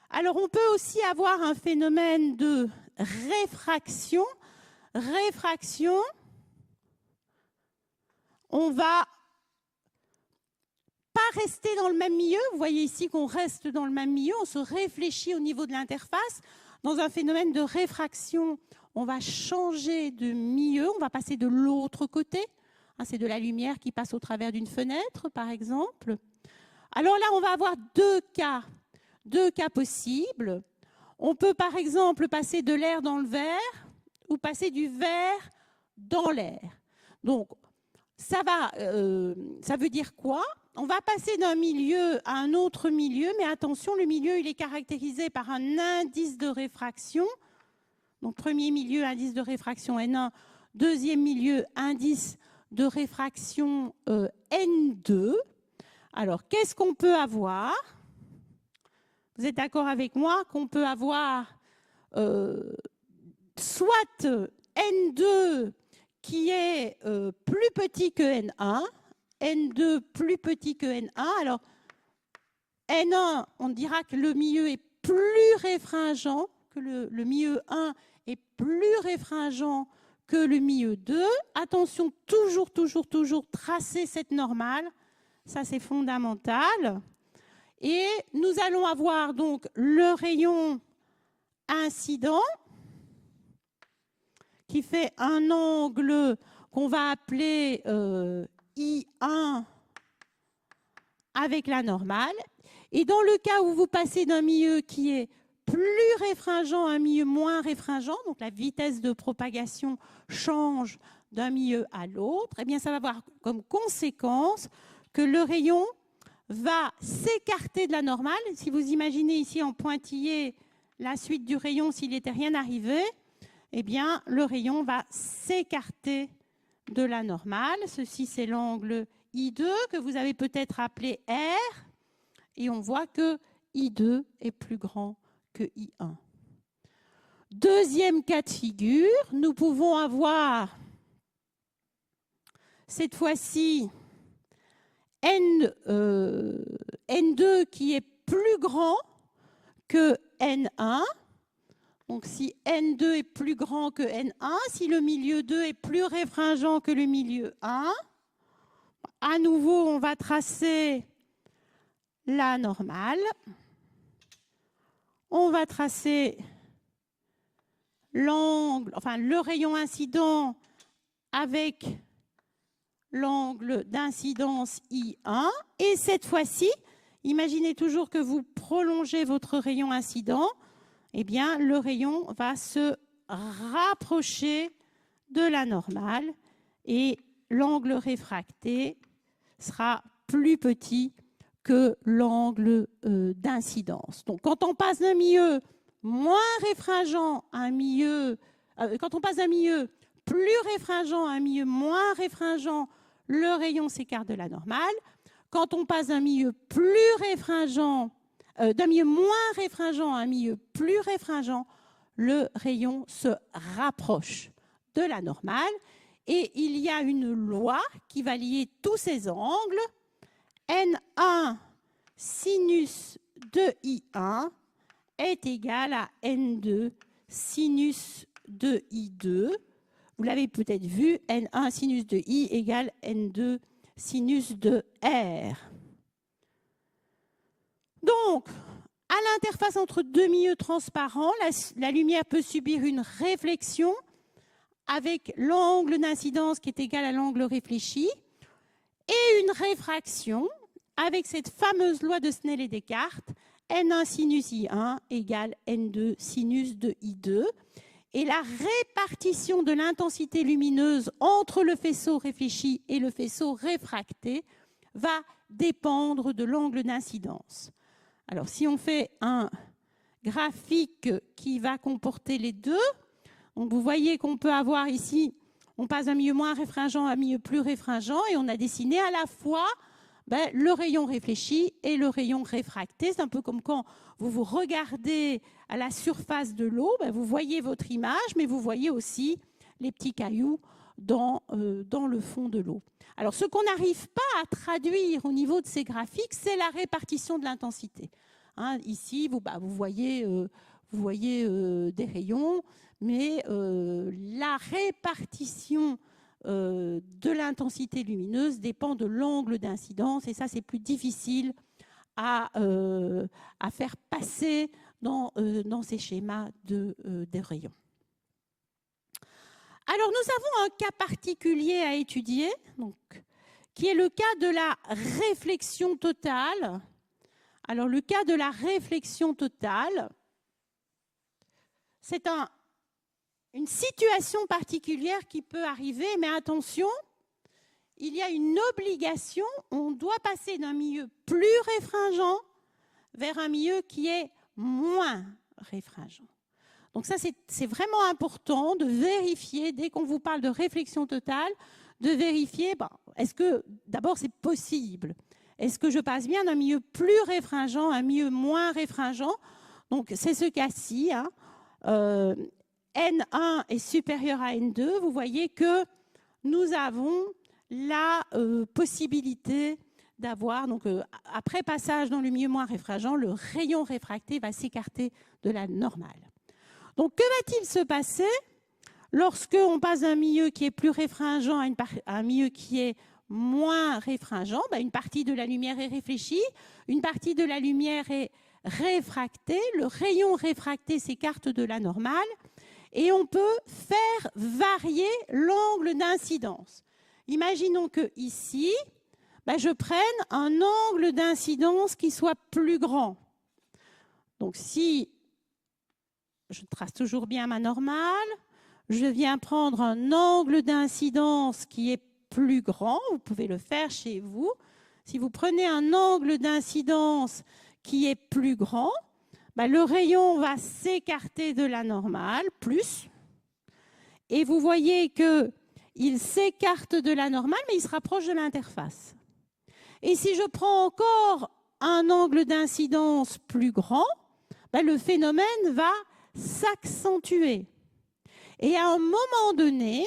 Alors, on peut aussi avoir un phénomène de réfraction. Réfraction, on va pas rester dans le même milieu. Vous voyez ici qu'on reste dans le même milieu. On se réfléchit au niveau de l'interface. Dans un phénomène de réfraction, on va changer de milieu. On va passer de l'autre côté. C'est de la lumière qui passe au travers d'une fenêtre, par exemple. Alors là, on va avoir deux cas possibles. On peut, par exemple, passer de l'air dans le verre ou passer du verre dans l'air. Donc, ça veut dire quoi? On va passer d'un milieu à un autre milieu, mais attention, le milieu il est caractérisé par un indice de réfraction. Donc, premier milieu, indice de réfraction N1. Deuxième milieu, indice de réfraction N2. Alors, qu'est-ce qu'on peut avoir? Vous êtes d'accord avec moi qu'on peut avoir soit N2 qui est plus petit que N1, N2 plus petit que N1. Alors, N1, on dira que le milieu est plus réfringent, que le milieu 1 est plus réfringent que le milieu 2. Attention, toujours tracer cette normale. Ça, c'est fondamental. Et nous allons avoir donc le rayon incident qui fait un angle qu'on va appeler I1 avec la normale. Et dans le cas où vous passez d'un milieu qui est plus réfringent à un milieu moins réfringent, donc la vitesse de propagation change d'un milieu à l'autre, eh bien ça va avoir comme conséquence que le rayon va s'écarter de la normale. Si vous imaginez ici en pointillé la suite du rayon s'il n'était rien arrivé, eh bien le rayon va s'écarter de la normale. Ceci, c'est l'angle I2 que vous avez peut-être appelé R. Et on voit que I2 est plus grand que I1. Deuxième cas de figure, nous pouvons avoir cette fois-ci N2 qui est plus grand que N1. Donc si N2 est plus grand que N1, si le milieu 2 est plus réfringent que le milieu 1, à nouveau on va tracer la normale. On va tracer l'angle, enfin le rayon incident avec l'angle d'incidence I1. Et cette fois-ci, imaginez toujours que vous prolongez votre rayon incident, eh bien le rayon va se rapprocher de la normale et l'angle réfracté sera plus petit que l'angle d'incidence. Donc, quand on passe d'un milieu moins réfringent à un milieu, quand on passe d'un milieu plus réfringent à un milieu moins réfringent, le rayon s'écarte de la normale. Quand on passe d'un milieu plus réfringent, d'un milieu moins réfringent à un milieu plus réfringent, le rayon se rapproche de la normale. Et il y a une loi qui va lier tous ces angles. N1 sinus de I1 est égal à N2 sinus de I2. Vous l'avez peut-être vu, N1 sinus de I égale N2 sinus de R. Donc, à l'interface entre deux milieux transparents, la lumière peut subir une réflexion avec l'angle d'incidence qui est égal à l'angle réfléchi et une réfraction avec cette fameuse loi de Snell et Descartes, N1 sinus I1 égale N2 sinus de I2. Et la répartition de l'intensité lumineuse entre le faisceau réfléchi et le faisceau réfracté va dépendre de l'angle d'incidence. Alors, si on fait un graphique qui va comporter les deux, donc vous voyez qu'on peut avoir ici, on passe d'un milieu moins réfringent à un milieu plus réfringent et on a dessiné à la fois le rayon réfléchi et le rayon réfracté. C'est un peu comme quand vous regardez à la surface de l'eau, vous voyez votre image, mais vous voyez aussi les petits cailloux dans le fond de l'eau. Alors, ce qu'on n'arrive pas à traduire au niveau de ces graphiques, c'est la répartition de l'intensité. Hein, ici, vous voyez des rayons, mais la répartition de l'intensité lumineuse dépend de l'angle d'incidence, et ça, c'est plus difficile à faire passer dans ces schémas de rayons. Alors, nous avons un cas particulier à étudier, donc, qui est le cas de la réflexion totale. Alors, le cas de la réflexion totale, c'est une situation particulière qui peut arriver, mais attention, il y a une obligation, on doit passer d'un milieu plus réfringent vers un milieu qui est moins réfringent. Donc ça, c'est vraiment important de vérifier, dès qu'on vous parle de réflexion totale, de vérifier, est-ce que, d'abord, c'est possible? Est-ce que je passe bien d'un milieu plus réfringent à un milieu moins réfringent? Donc, c'est ce cas-ci. Hein. N1 est supérieur à N2. Vous voyez que nous avons la possibilité d'avoir, donc après passage dans le milieu moins réfringent, le rayon réfracté va s'écarter de la normale. Donc, que va-t-il se passer lorsque on passe d'un milieu qui est plus réfringent à un milieu qui est moins réfringent? Une partie de la lumière est réfléchie, une partie de la lumière est réfractée, le rayon réfracté s'écarte de la normale et on peut faire varier l'angle d'incidence. Imaginons que ici, je prenne un angle d'incidence qui soit plus grand. Donc, si je trace toujours bien ma normale, je viens prendre un angle d'incidence qui est plus grand, vous pouvez le faire chez vous. Si vous prenez un angle d'incidence qui est plus grand, le rayon va s'écarter de la normale, plus, et vous voyez qu'il s'écarte de la normale, mais il se rapproche de l'interface. Et si je prends encore un angle d'incidence plus grand, le phénomène va s'accentuer. Et à un moment donné,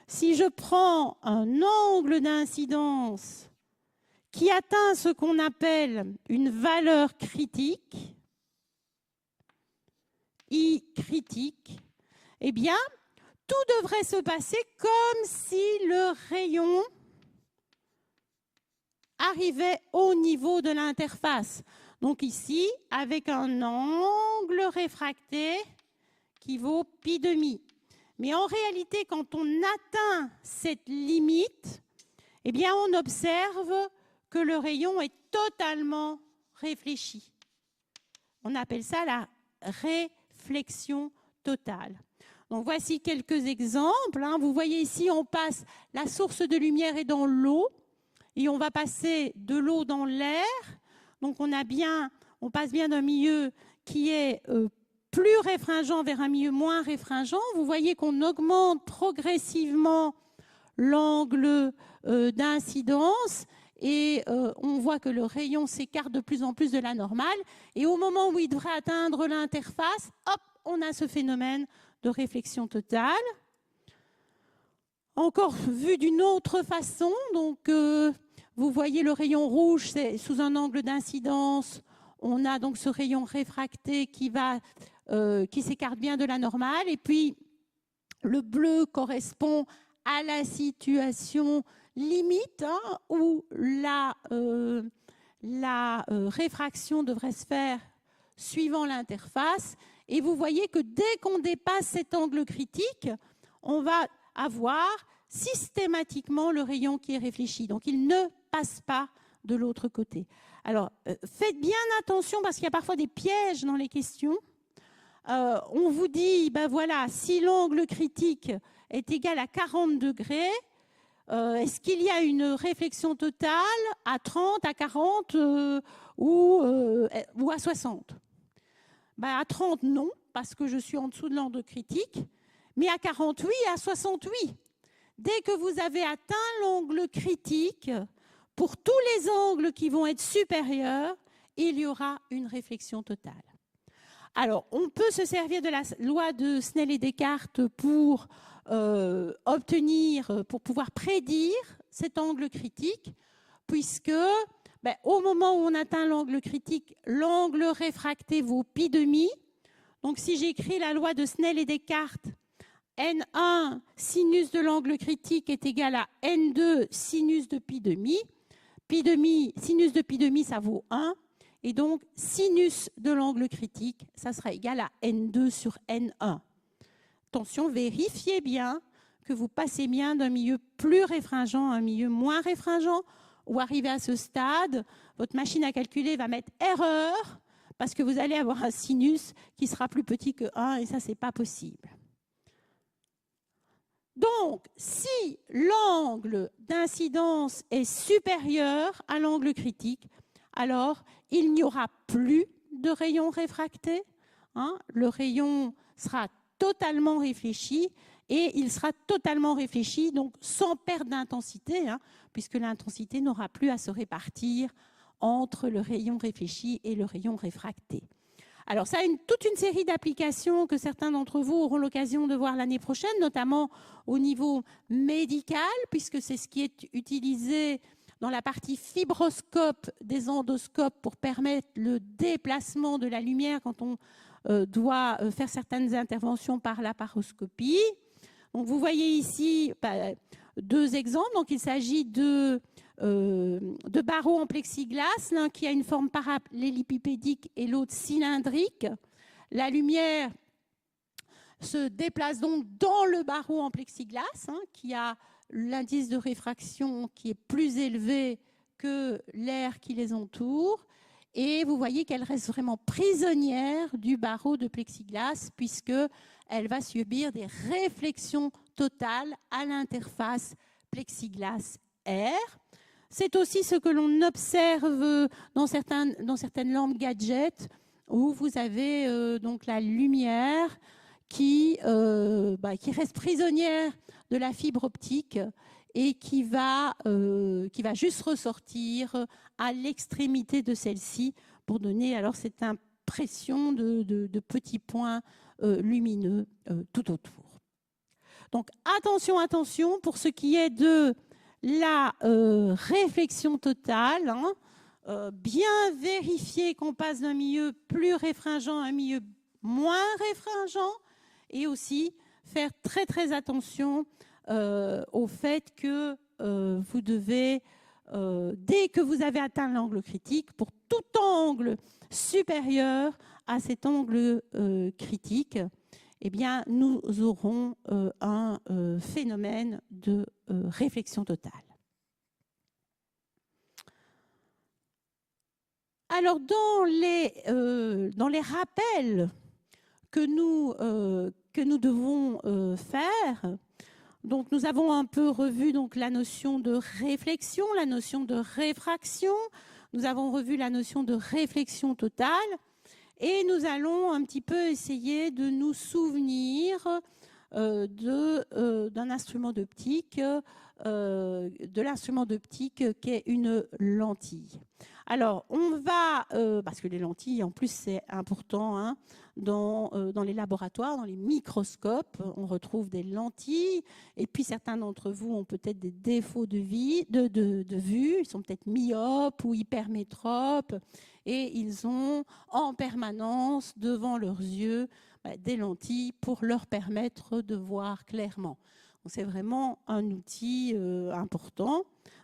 si je prends un angle d'incidence qui atteint ce qu'on appelle une valeur critique, I critique, eh bien, tout devrait se passer comme si le rayon arrivait au niveau de l'interface. Donc ici, avec un angle réfracté qui vaut pi demi. Mais en réalité, quand on atteint cette limite, eh bien, on observe que le rayon est totalement réfléchi. On appelle ça la réflexion totale. Donc, voici quelques exemples. Vous voyez ici, on passe, la source de lumière est dans l'eau et on va passer de l'eau dans l'air. Donc, on passe bien d'un milieu qui est plus réfringent vers un milieu moins réfringent. Vous voyez qu'on augmente progressivement l'angle d'incidence et on voit que le rayon s'écarte de plus en plus de la normale. Et au moment où il devrait atteindre l'interface, hop, on a ce phénomène de réflexion totale. Encore vu d'une autre façon, donc vous voyez le rayon rouge, c'est sous un angle d'incidence. On a donc ce rayon réfracté qui s'écarte bien de la normale. Et puis, le bleu correspond à la situation limite où la réfraction devrait se faire suivant l'interface. Et vous voyez que dès qu'on dépasse cet angle critique, on va avoir systématiquement le rayon qui est réfléchi. Donc, il ne passe pas de l'autre côté. Alors, faites bien attention parce qu'il y a parfois des pièges dans les questions. On vous dit, ben voilà, si l'angle critique est égal à 40 degrés, est-ce qu'il y a une réflexion totale à 30, à 40 ou à 60? Ben, à 30, non, parce que je suis en dessous de l'angle critique, mais à 40, oui, et à 60, oui. Dès que vous avez atteint l'angle critique, pour tous les angles qui vont être supérieurs, il y aura une réflexion totale. Alors, on peut se servir de la loi de Snell et Descartes pour pour pouvoir prédire cet angle critique, puisque au moment où on atteint l'angle critique, l'angle réfracté vaut pi demi. Donc, si j'écris la loi de Snell et Descartes, N1 sinus de l'angle critique est égal à N2 sinus de pi demi. Sinus de pi demi, ça vaut 1. Et donc, sinus de l'angle critique, ça sera égal à N2 sur N1. Attention, vérifiez bien que vous passez bien d'un milieu plus réfringent à un milieu moins réfringent, ou arrivé à ce stade, votre machine à calculer va mettre erreur parce que vous allez avoir un sinus qui sera plus petit que 1 et ça, ce n'est pas possible. Donc, si l'angle d'incidence est supérieur à l'angle critique, alors il n'y aura plus de rayon réfracté. Le rayon sera totalement réfléchi et il sera totalement réfléchi, donc sans perte d'intensité, puisque l'intensité n'aura plus à se répartir entre le rayon réfléchi et le rayon réfracté. Alors, ça a toute une série d'applications que certains d'entre vous auront l'occasion de voir l'année prochaine, notamment au niveau médical, puisque c'est ce qui est utilisé dans la partie fibroscope des endoscopes pour permettre le déplacement de la lumière quand on doit faire certaines interventions par laparoscopie. Donc, vous voyez ici deux exemples. Donc, il s'agit de barreaux en plexiglas, l'un qui a une forme parallélépipédique et l'autre cylindrique. La lumière se déplace donc dans le barreau en plexiglas, qui a l'indice de réfraction qui est plus élevé que l'air qui les entoure. Et vous voyez qu'elle reste vraiment prisonnière du barreau de plexiglas puisqu'elle va subir des réflexions totales à l'interface plexiglas-air. C'est aussi ce que l'on observe dans certaines lampes gadgets où vous avez donc la lumière qui reste prisonnière de la fibre optique et qui va juste ressortir à l'extrémité de celle-ci pour donner alors cette impression de petits points lumineux tout autour. Donc attention pour ce qui est de la réflexion totale, bien vérifier qu'on passe d'un milieu plus réfringent à un milieu moins réfringent et aussi faire très attention au fait que vous devez, dès que vous avez atteint l'angle critique, pour tout angle supérieur à cet angle critique, eh bien, nous aurons un phénomène de réflexion totale. Alors, dans les rappels que nous devons faire, donc nous avons un peu revu donc, la notion de réflexion, la notion de réfraction, nous avons revu la notion de réflexion totale et nous allons un petit peu essayer de nous souvenir d'un instrument d'optique, de l'instrument d'optique qu'est une lentille. Alors, on va, parce que les lentilles, en plus, c'est important, hein, dans les laboratoires, dans les microscopes, on retrouve des lentilles. Et puis, certains d'entre vous ont peut-être des défauts de vue. Ils sont peut-être myopes ou hypermétropes. Et ils ont en permanence devant leurs yeux des lentilles pour leur permettre de voir clairement. C'est vraiment un outil important.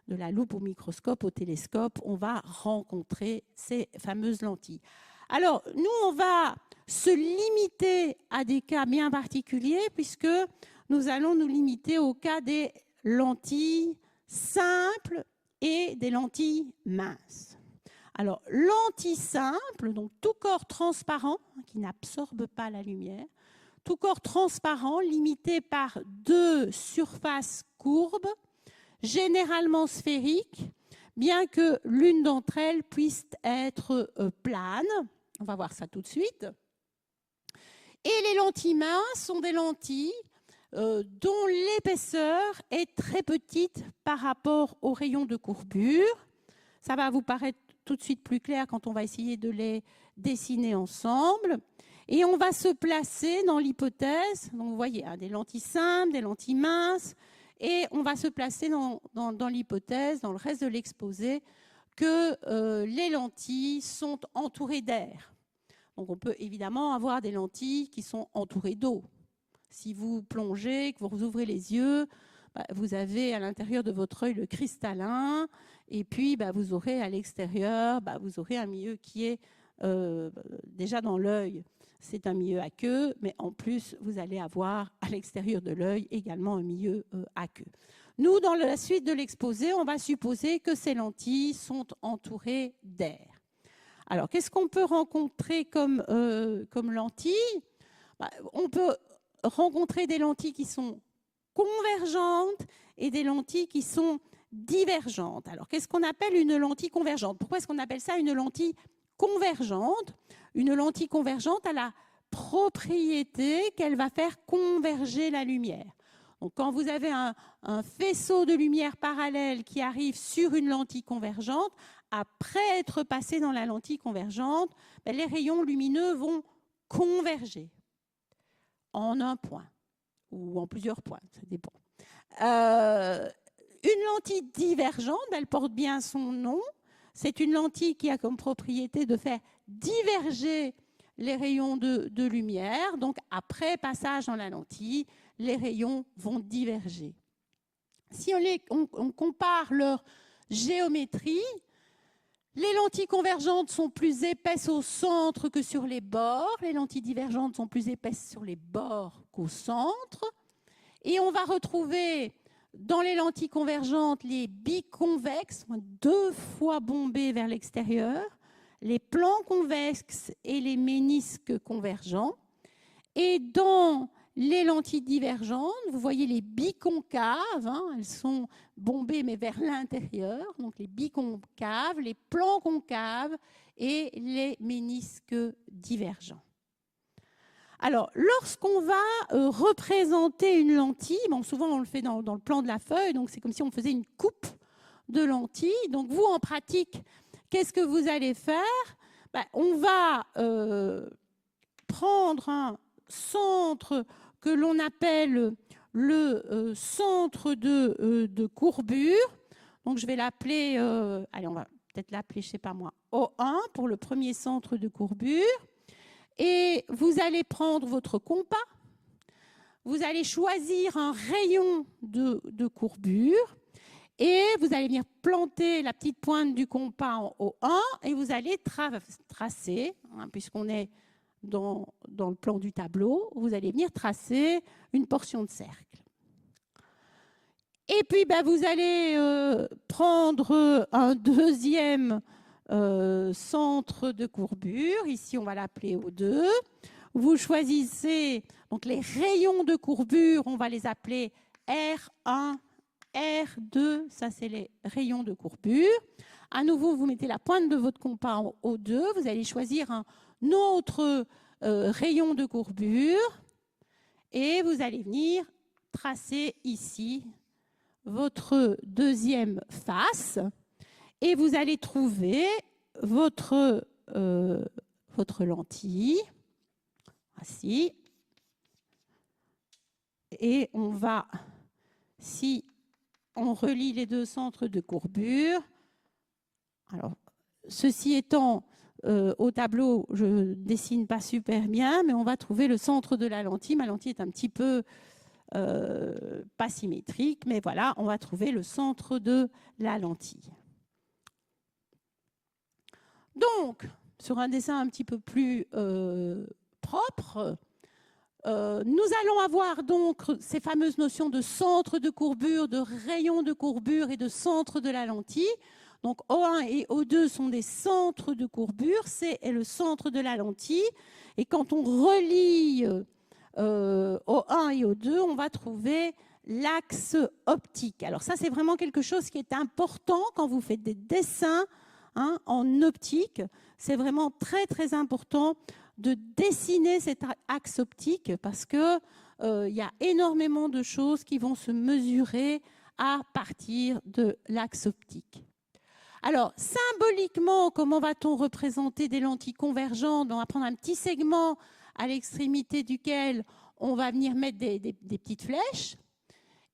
De la loupe au microscope, au télescope, on va rencontrer ces fameuses lentilles. Alors, nous, on va se limiter à des cas bien particuliers puisque nous allons nous limiter au cas des lentilles simples et des lentilles minces. Alors, lentille simple, donc tout corps transparent qui n'absorbe pas la lumière, tout corps transparent limité par deux surfaces courbes, généralement sphériques, bien que l'une d'entre elles puisse être plane. On va voir ça tout de suite. Et les lentilles minces sont des lentilles dont l'épaisseur est très petite par rapport aux rayons de courbure. Ça va vous paraître tout de suite plus clair quand on va essayer de les dessiner ensemble. Et on va se placer dans l'hypothèse, donc vous voyez, hein, des lentilles simples, des lentilles minces, et on va se placer dans l'hypothèse, dans le reste de l'exposé, que les lentilles sont entourées d'air. Donc on peut évidemment avoir des lentilles qui sont entourées d'eau. Si vous plongez, que vous ouvrez les yeux, vous avez à l'intérieur de votre œil le cristallin, et puis vous aurez à l'extérieur, vous aurez un milieu qui est déjà dans l'œil. C'est un milieu aqueux, mais en plus, vous allez avoir à l'extérieur de l'œil également un milieu aqueux. Nous, dans la suite de l'exposé, on va supposer que ces lentilles sont entourées d'air. Alors, qu'est-ce qu'on peut rencontrer comme lentilles ? On peut rencontrer des lentilles qui sont convergentes et des lentilles qui sont divergentes. Alors, qu'est-ce qu'on appelle une lentille convergente ? Pourquoi est-ce qu'on appelle ça une lentille convergente? Une lentille convergente a la propriété qu'elle va faire converger la lumière. Donc, quand vous avez un faisceau de lumière parallèle qui arrive sur une lentille convergente, après être passé dans la lentille convergente, les rayons lumineux vont converger en un point ou en plusieurs points, ça dépend. Une lentille divergente, elle porte bien son nom. C'est une lentille qui a comme propriété de faire diverger les rayons de lumière. Donc, après passage dans la lentille, les rayons vont diverger. Si on compare leur géométrie, les lentilles convergentes sont plus épaisses au centre que sur les bords. Les lentilles divergentes sont plus épaisses sur les bords qu'au centre. Et on va retrouver dans les lentilles convergentes les biconvexes, deux fois bombés vers l'extérieur, les plans convexes et les ménisques convergents. Et dans les lentilles divergentes, vous voyez les biconcaves, hein, elles sont bombées mais vers l'intérieur, donc les biconcaves, les plans concaves et les ménisques divergents. Alors, lorsqu'on va représenter une lentille, souvent on le fait dans le plan de la feuille, donc c'est comme si on faisait une coupe de lentilles. Donc vous, en pratique, qu'est-ce que vous allez faire ? On va prendre un centre que l'on appelle le centre de courbure. Donc je vais l'appeler, allez, on va peut-être l'appeler, je ne sais pas moi, O1 pour le premier centre de courbure. Et vous allez prendre votre compas, vous allez choisir un rayon de courbure et vous allez venir planter la petite pointe du compas en O1 et vous allez tracer, hein, puisqu'on est dans le plan du tableau, vous allez venir tracer une portion de cercle. Et puis vous allez prendre un deuxième centre de courbure, ici on va l'appeler O2. Vous choisissez donc les rayons de courbure, on va les appeler R1, R2, ça c'est les rayons de courbure. À nouveau, vous mettez la pointe de votre compas en O2, vous allez choisir un autre rayon de courbure et vous allez venir tracer ici votre deuxième face et vous allez trouver votre lentille. Ainsi. Et on va, si on relie les deux centres de courbure, alors ceci étant, au tableau, je ne dessine pas super bien, mais on va trouver le centre de la lentille. Ma lentille est un petit peu pas symétrique, mais voilà, on va trouver le centre de la lentille. Donc, sur un dessin un petit peu plus propre, nous allons avoir donc ces fameuses notions de centre de courbure, de rayon de courbure et de centre de la lentille. Donc O1 et O2 sont des centres de courbure, C est le centre de la lentille. Et quand on relie O1 et O2, on va trouver l'axe optique. Alors ça, c'est vraiment quelque chose qui est important quand vous faites des dessins en optique. C'est vraiment très, très important de dessiner cet axe optique parce que y a énormément de choses qui vont se mesurer à partir de l'axe optique. Alors, symboliquement, comment va-t-on représenter des lentilles convergentes? On va prendre un petit segment à l'extrémité duquel on va venir mettre des petites flèches.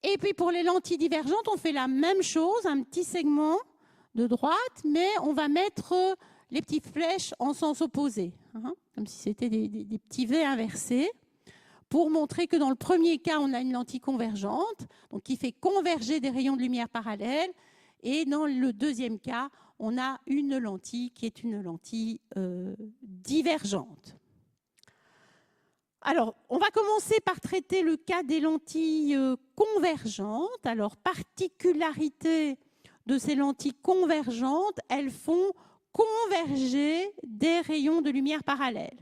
Et puis, pour les lentilles divergentes, on fait la même chose, un petit segment de droite, mais on va mettre les petites flèches en sens opposé, comme si c'était des petits V inversés, pour montrer que dans le premier cas, on a une lentille convergente, donc qui fait converger des rayons de lumière parallèles, et dans le deuxième cas, on a une lentille qui est une lentille divergente. Alors, on va commencer par traiter le cas des lentilles convergentes. Alors, particularité de ces lentilles convergentes, elles font converger des rayons de lumière parallèles.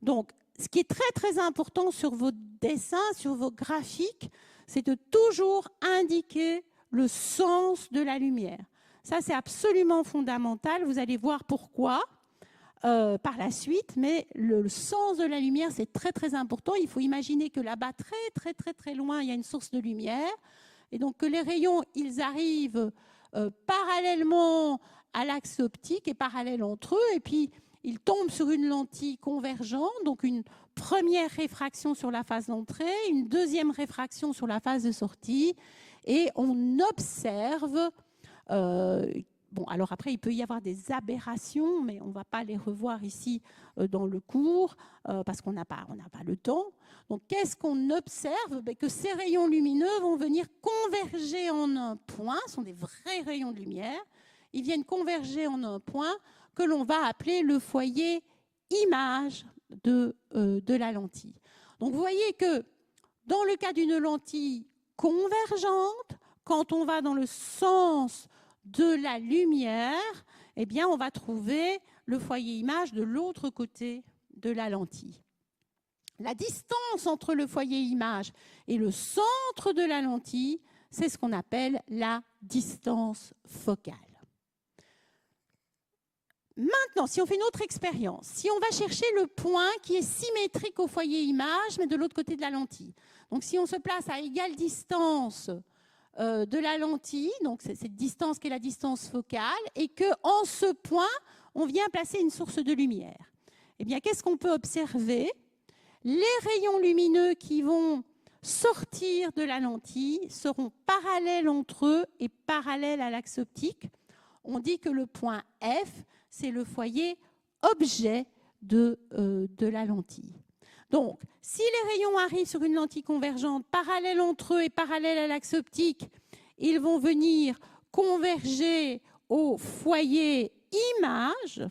Donc, ce qui est très, très important sur vos dessins, sur vos graphiques, c'est de toujours indiquer le sens de la lumière. Ça, c'est absolument fondamental. Vous allez voir pourquoi par la suite, mais le sens de la lumière, c'est très, très important. Il faut imaginer que là-bas, très, très, très, très loin, il y a une source de lumière. Et donc, que les rayons, ils arrivent parallèlement à l'axe optique et parallèles entre eux. Et puis, ils tombent sur une lentille convergente, donc une première réfraction sur la phase d'entrée, une deuxième réfraction sur la phase de sortie. Et on observe, bon, alors après, il peut y avoir des aberrations, mais on ne va pas les revoir ici dans le cours, parce qu'on n'a pas le temps. Donc, qu'est-ce qu'on observe? Que ces rayons lumineux vont venir converger en un point, ce sont des vrais rayons de lumière, ils viennent converger en un point que l'on va appeler le foyer image de la lentille. Donc, vous voyez que dans le cas d'une lentille convergente, quand on va dans le sens de la lumière, eh bien, on va trouver le foyer image de l'autre côté de la lentille. La distance entre le foyer image et le centre de la lentille, c'est ce qu'on appelle la distance focale. Maintenant, si on fait une autre expérience, si on va chercher le point qui est symétrique au foyer image, mais de l'autre côté de la lentille. Donc, si on se place à égale distance de la lentille, donc c'est cette distance qui est la distance focale, et qu'en ce point, on vient placer une source de lumière. Eh bien, qu'est-ce qu'on peut observer? Les rayons lumineux qui vont sortir de la lentille seront parallèles entre eux et parallèles à l'axe optique. On dit que le point F, c'est le foyer objet de la lentille. Donc, si les rayons arrivent sur une lentille convergente parallèle entre eux et parallèle à l'axe optique, ils vont venir converger au foyer image.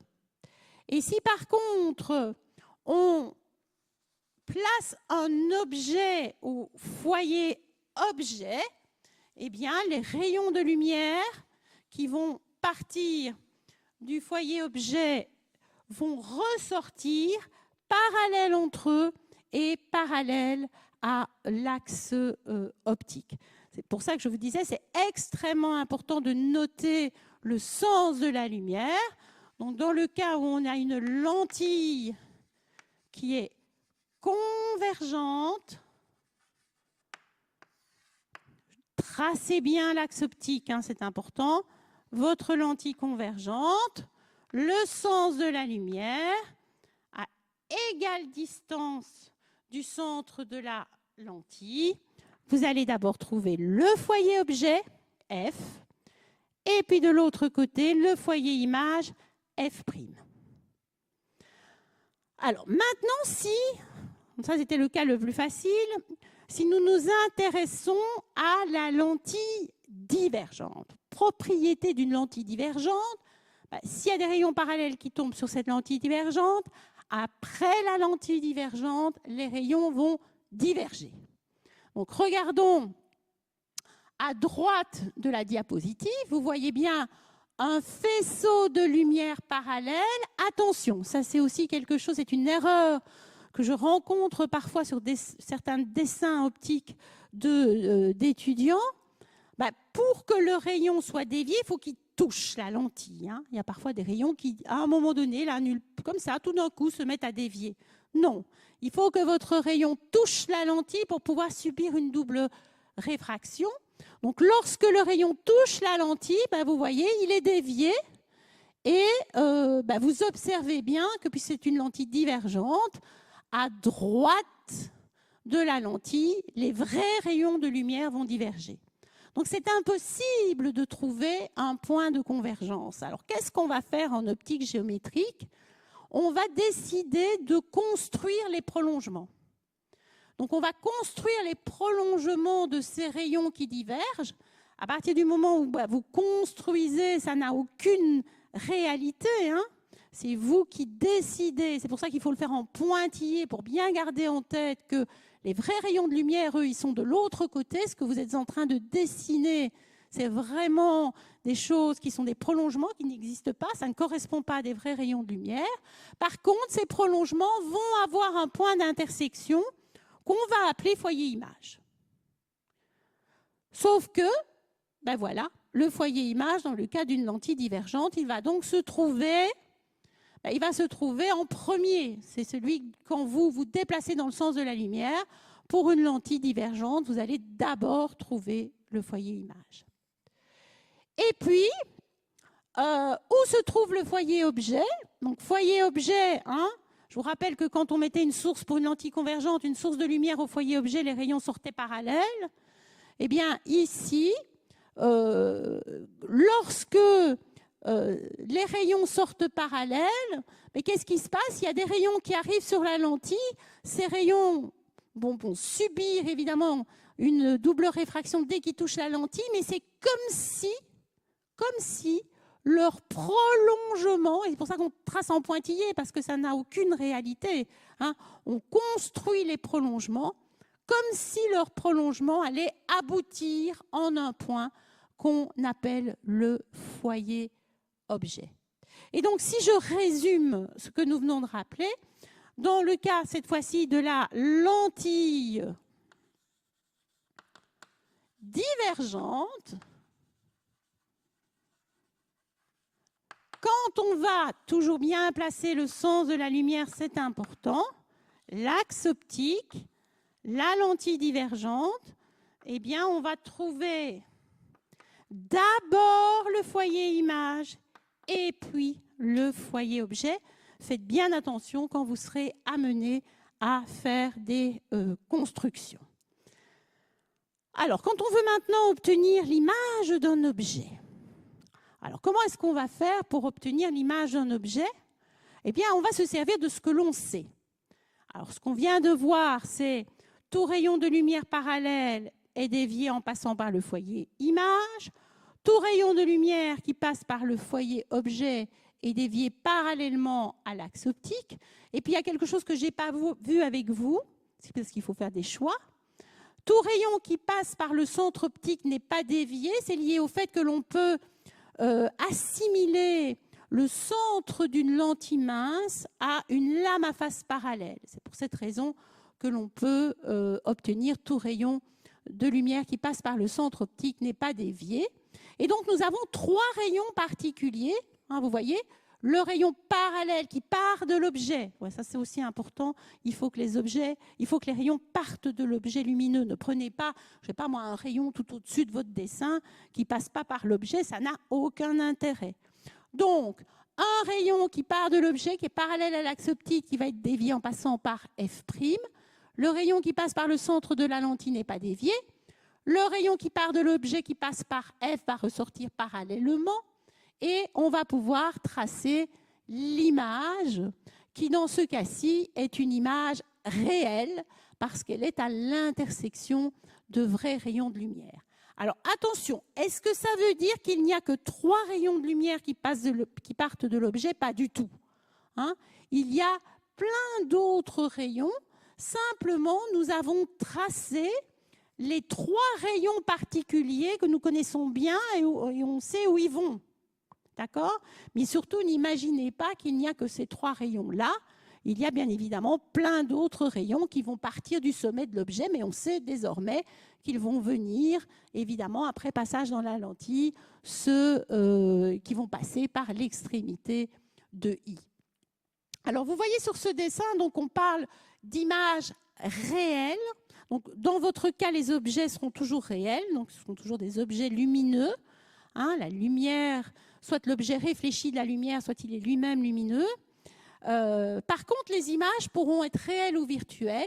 Et si par contre, on place un objet au foyer objet, eh bien, les rayons de lumière qui vont partir du foyer objet vont ressortir parallèles entre eux et parallèles à l'axe optique. C'est pour ça que je vous disais, c'est extrêmement important de noter le sens de la lumière. Donc, dans le cas où on a une lentille qui est convergente, tracez bien l'axe optique, hein, c'est important. Votre lentille convergente, le sens de la lumière, à égale distance du centre de la lentille. Vous allez d'abord trouver le foyer objet, F, et puis de l'autre côté, le foyer image, F'. Alors maintenant, ça c'était le cas le plus facile, si nous nous intéressons à la lentille divergente, propriété d'une lentille divergente, s'il y a des rayons parallèles qui tombent sur cette lentille divergente, après la lentille divergente, les rayons vont diverger. Donc regardons à droite de la diapositive, vous voyez bien un faisceau de lumière parallèle. Attention, ça c'est aussi quelque chose, c'est une erreur que je rencontre parfois sur certains dessins optiques d'étudiants. Pour que le rayon soit dévié, il faut qu'il touche la lentille. Hein. Il y a parfois des rayons qui, à un moment donné, là, comme ça, tout d'un coup, se mettent à dévier. Non, il faut que votre rayon touche la lentille pour pouvoir subir une double réfraction. Donc, lorsque le rayon touche la lentille, vous voyez, il est dévié. Et vous observez bien que, puisque c'est une lentille divergente, à droite de la lentille, les vrais rayons de lumière vont diverger. Donc, c'est impossible de trouver un point de convergence. Alors, qu'est-ce qu'on va faire en optique géométrique? On va décider de construire les prolongements. Donc, on va construire les prolongements de ces rayons qui divergent. À partir du moment où vous construisez, ça n'a aucune réalité. Hein. C'est vous qui décidez. C'est pour ça qu'il faut le faire en pointillé pour bien garder en tête que les vrais rayons de lumière, eux, ils sont de l'autre côté. Ce que vous êtes en train de dessiner, c'est vraiment des choses qui sont des prolongements qui n'existent pas. Ça ne correspond pas à des vrais rayons de lumière. Par contre, ces prolongements vont avoir un point d'intersection qu'on va appeler foyer image. Sauf que, voilà, le foyer image, dans le cas d'une lentille divergente, il va donc se trouver... il va se trouver en premier. C'est celui, quand vous vous déplacez dans le sens de la lumière, pour une lentille divergente, vous allez d'abord trouver le foyer image. Et puis, où se trouve le foyer objet? Donc, foyer objet, hein, je vous rappelle que quand on mettait une source pour une lentille convergente, une source de lumière au foyer objet, les rayons sortaient parallèles. Eh bien, ici, lorsque... les rayons sortent parallèles, mais qu'est-ce qui se passe? Il y a des rayons qui arrivent sur la lentille. Ces rayons vont subir évidemment une double réfraction dès qu'ils touchent la lentille, mais c'est comme si leur prolongement, et c'est pour ça qu'on trace en pointillé, parce que ça n'a aucune réalité, hein, on construit les prolongements comme si leur prolongement allait aboutir en un point qu'on appelle le foyer objet. Et donc, si je résume ce que nous venons de rappeler, dans le cas, cette fois-ci, de la lentille divergente, quand on va toujours bien placer le sens de la lumière, c'est important, l'axe optique, la lentille divergente, eh bien, on va trouver d'abord le foyer image et puis le foyer objet. Faites bien attention quand vous serez amené à faire des constructions. Alors, quand on veut maintenant obtenir l'image d'un objet, alors comment est-ce qu'on va faire pour obtenir l'image d'un objet? Eh bien, on va se servir de ce que l'on sait. Alors, ce qu'on vient de voir, c'est tout rayon de lumière parallèle est dévié en passant par le foyer image. Tout rayon de lumière qui passe par le foyer objet est dévié parallèlement à l'axe optique. Et puis, il y a quelque chose que je n'ai pas vu avec vous, c'est parce qu'il faut faire des choix. Tout rayon qui passe par le centre optique n'est pas dévié. C'est lié au fait que l'on peut assimiler le centre d'une lentille mince à une lame à face parallèle. C'est pour cette raison que l'on peut obtenir tout rayon de lumière qui passe par le centre optique n'est pas dévié. Et donc, nous avons trois rayons particuliers. Hein, vous voyez, le rayon parallèle qui part de l'objet. Ouais, ça, c'est aussi important. Il faut que les rayons partent de l'objet lumineux. Ne prenez pas, je sais pas moi, un rayon tout au-dessus de votre dessin qui passe pas par l'objet. Ça n'a aucun intérêt. Donc, un rayon qui part de l'objet, qui est parallèle à l'axe optique, qui va être dévié en passant par F'. Le rayon qui passe par le centre de la lentille n'est pas dévié. Le rayon qui part de l'objet, qui passe par F, va ressortir parallèlement. Et on va pouvoir tracer l'image, qui dans ce cas-ci est une image réelle, parce qu'elle est à l'intersection de vrais rayons de lumière. Alors attention, est-ce que ça veut dire qu'il n'y a que 3 rayons de lumière qui partent de l'objet? Pas du tout. Hein? Il y a plein d'autres rayons. Simplement, nous avons tracé les 3 rayons particuliers que nous connaissons bien et on sait où ils vont. D'accord? Mais surtout, n'imaginez pas qu'il n'y a que ces 3 rayons-là. Il y a bien évidemment plein d'autres rayons qui vont partir du sommet de l'objet, mais on sait désormais qu'ils vont venir, évidemment, après passage dans la lentille, ceux qui vont passer par l'extrémité de I. Alors, vous voyez sur ce dessin, donc on parle d'images réelles. Donc, dans votre cas, les objets seront toujours réels, donc ce seront toujours des objets lumineux. Hein, la lumière, soit l'objet réfléchit de la lumière, soit il est lui-même lumineux. Par contre, les images pourront être réelles ou virtuelles.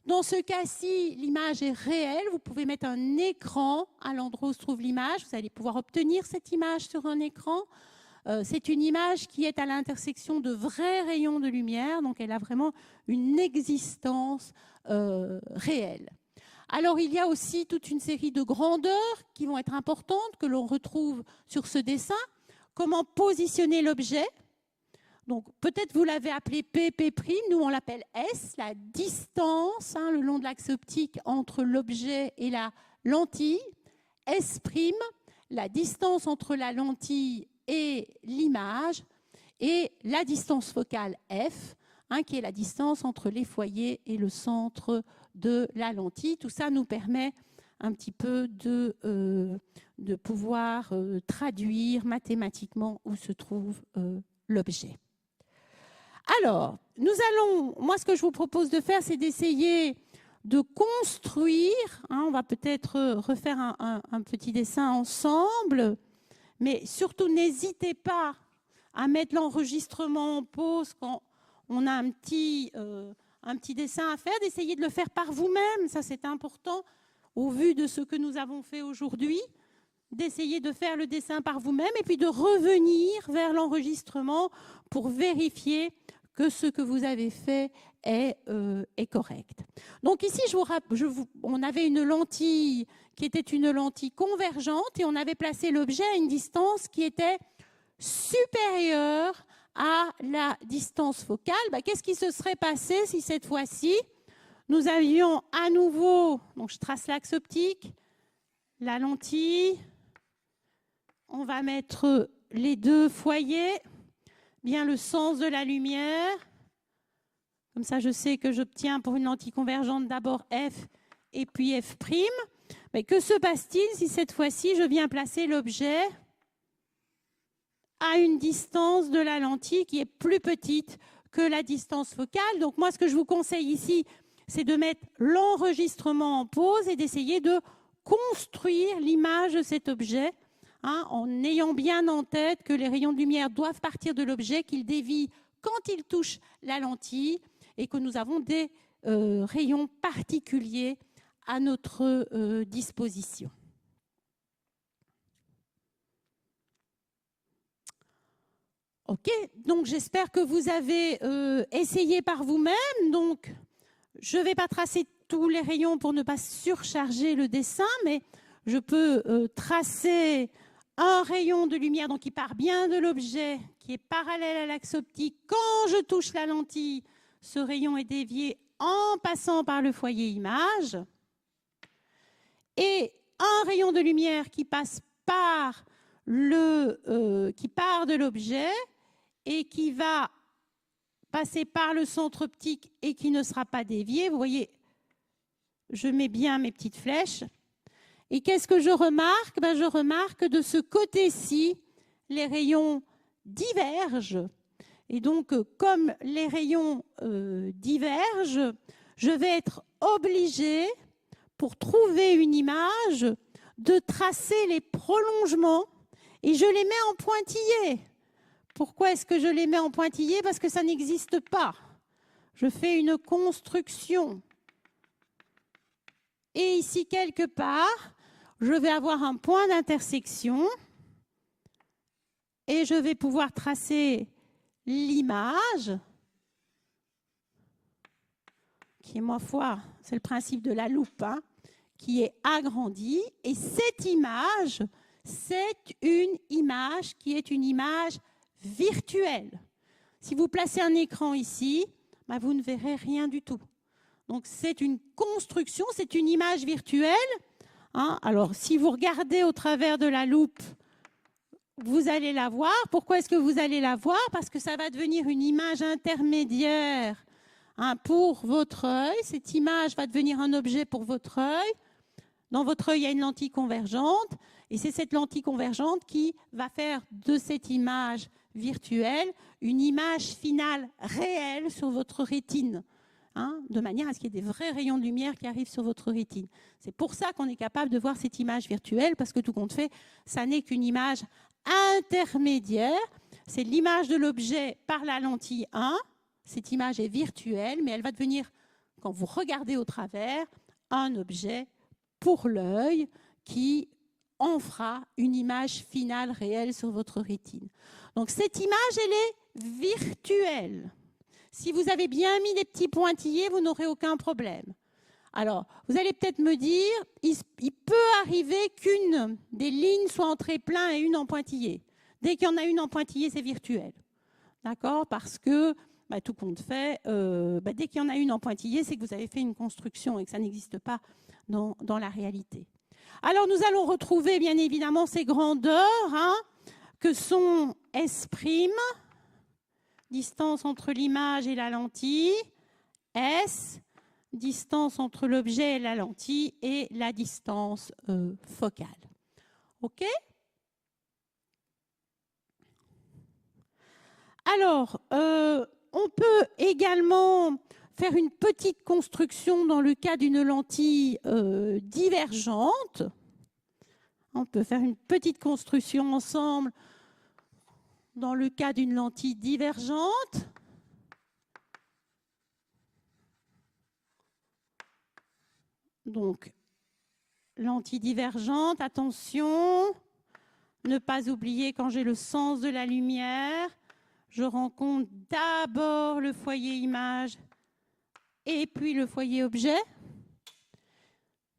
Dans ce cas-ci, l'image est réelle. Vous pouvez mettre un écran à l'endroit où se trouve l'image. Vous allez pouvoir obtenir cette image sur un écran. C'est une image qui est à l'intersection de vrais rayons de lumière, donc elle a vraiment une existence réelle. Alors, il y a aussi toute une série de grandeurs qui vont être importantes, que l'on retrouve sur ce dessin. Comment positionner l'objet? Donc, peut-être vous l'avez appelé PP', nous on l'appelle S, la distance le long de l'axe optique entre l'objet et la lentille. S', la distance entre la lentille et l'image. Et la distance focale F, qui est la distance entre les foyers et le centre de la lentille. Tout ça nous permet un petit peu de pouvoir traduire mathématiquement où se trouve l'objet. Alors, moi ce que je vous propose de faire, c'est d'essayer de construire, on va peut-être refaire un petit dessin ensemble, mais surtout n'hésitez pas à mettre l'enregistrement en pause quand on a un petit dessin à faire, d'essayer de le faire par vous-même, ça c'est important au vu de ce que nous avons fait aujourd'hui, d'essayer de faire le dessin par vous-même et puis de revenir vers l'enregistrement pour vérifier que ce que vous avez fait est correct. Donc ici, on avait une lentille qui était une lentille convergente et on avait placé l'objet à une distance qui était supérieure à la distance focale. Qu'est-ce qui se serait passé si cette fois-ci, nous avions à nouveau, donc je trace l'axe optique, la lentille, on va mettre les 2 foyers, bien le sens de la lumière. Comme ça, je sais que j'obtiens pour une lentille convergente d'abord F et puis F'. Mais que se passe-t-il si cette fois-ci, je viens placer l'objet à une distance de la lentille qui est plus petite que la distance focale? Donc moi, ce que je vous conseille ici, c'est de mettre l'enregistrement en pause et d'essayer de construire l'image de cet objet, en ayant bien en tête que les rayons de lumière doivent partir de l'objet, qu'ils dévient quand ils touchent la lentille et que nous avons des rayons particuliers à notre disposition. Ok, donc j'espère que vous avez essayé par vous-même. Donc, je ne vais pas tracer tous les rayons pour ne pas surcharger le dessin, mais je peux tracer un rayon de lumière donc qui part bien de l'objet, qui est parallèle à l'axe optique. Quand je touche la lentille, ce rayon est dévié en passant par le foyer image. Et un rayon de lumière qui passe par qui part de l'objet et qui va passer par le centre optique et qui ne sera pas dévié. Vous voyez, je mets bien mes petites flèches. Et qu'est-ce que je remarque? Je remarque que de ce côté-ci, les rayons divergent. Et donc, comme les rayons divergent, je vais être obligée, pour trouver une image, de tracer les prolongements et je les mets en pointillés. Pourquoi est-ce que je les mets en pointillés? Parce que ça n'existe pas. Je fais une construction. Et ici, quelque part, je vais avoir un point d'intersection et je vais pouvoir tracer l'image, qui est, ma foi, c'est le principe de la loupe, hein, qui est agrandie. Et cette image, c'est une image qui est une image virtuelle. Si vous placez un écran ici, bah, vous ne verrez rien du tout. Donc, c'est une construction, c'est une image virtuelle. Hein. Alors, si vous regardez au travers de la loupe, vous allez la voir. Pourquoi est-ce que vous allez la voir? Parce que ça va devenir une image intermédiaire, hein, pour votre œil. Cette image va devenir un objet pour votre œil. Dans votre œil, il y a une lentille convergente. Et c'est cette lentille convergente qui va faire de cette image virtuelle une image finale réelle sur votre rétine. Hein, de manière à ce qu'il y ait des vrais rayons de lumière qui arrivent sur votre rétine. C'est pour ça qu'on est capable de voir cette image virtuelle, parce que tout compte fait, ça n'est qu'une image intermédiaire. C'est l'image de l'objet par la lentille 1. Cette image est virtuelle, mais elle va devenir, quand vous regardez au travers, un objet pour l'œil qui en fera une image finale réelle sur votre rétine. Donc cette image, elle est virtuelle. Si vous avez bien mis des petits pointillés, vous n'aurez aucun problème. Alors, vous allez peut-être me dire, il peut arriver qu'une des lignes soit en trait plein et une en pointillé. Dès qu'il y en a une en pointillé, c'est virtuel. D'accord? Parce que, bah, tout compte fait, dès qu'il y en a une en pointillé, c'est que vous avez fait une construction et que ça n'existe pas dans la réalité. Alors, nous allons retrouver, bien évidemment, ces grandeurs, hein, que sont S', distance entre l'image et la lentille, S, distance entre l'objet et la lentille, et la distance focale. OK? Alors, on peut également faire une petite construction dans le cas d'une lentille divergente. On peut faire une petite construction ensemble dans le cas d'une lentille divergente. Donc, lentille divergente, attention, ne pas oublier quand j'ai le sens de la lumière, je rencontre d'abord le foyer image et puis le foyer objet.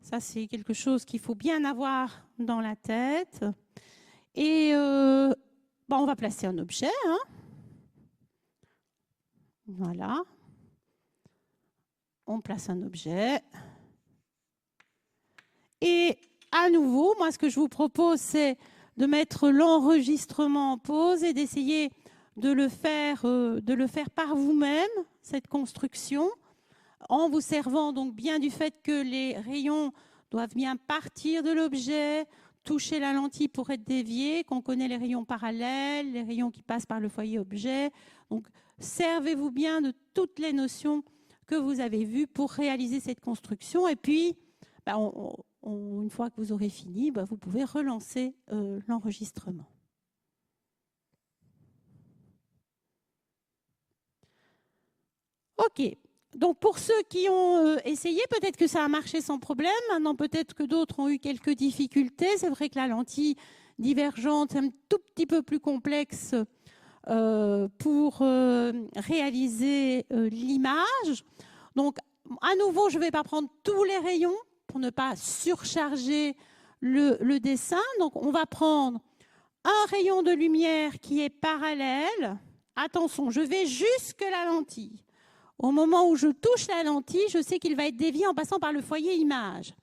Ça, c'est quelque chose qu'il faut bien avoir dans la tête. Et on va placer un objet. Hein. Voilà. On place un objet. Et à nouveau, moi, ce que je vous propose, c'est de mettre l'enregistrement en pause et d'essayer de le faire par vous-même, cette construction, en vous servant donc bien du fait que les rayons doivent bien partir de l'objet, toucher la lentille pour être déviés, qu'on connaît les rayons parallèles, les rayons qui passent par le foyer objet. Donc, servez-vous bien de toutes les notions que vous avez vues pour réaliser cette construction. Et puis, une fois que vous aurez fini, vous pouvez relancer l'enregistrement. OK. Donc, pour ceux qui ont essayé, peut-être que ça a marché sans problème. Maintenant, peut-être que d'autres ont eu quelques difficultés. C'est vrai que la lentille divergente, c'est un tout petit peu plus complexe pour réaliser l'image. Donc, à nouveau, je ne vais pas prendre tous les rayons pour ne pas surcharger le dessin. Donc, on va prendre un rayon de lumière qui est parallèle. Attention, je vais jusque la lentille. Au moment où je touche la lentille, je sais qu'il va être dévié en passant par le foyer image.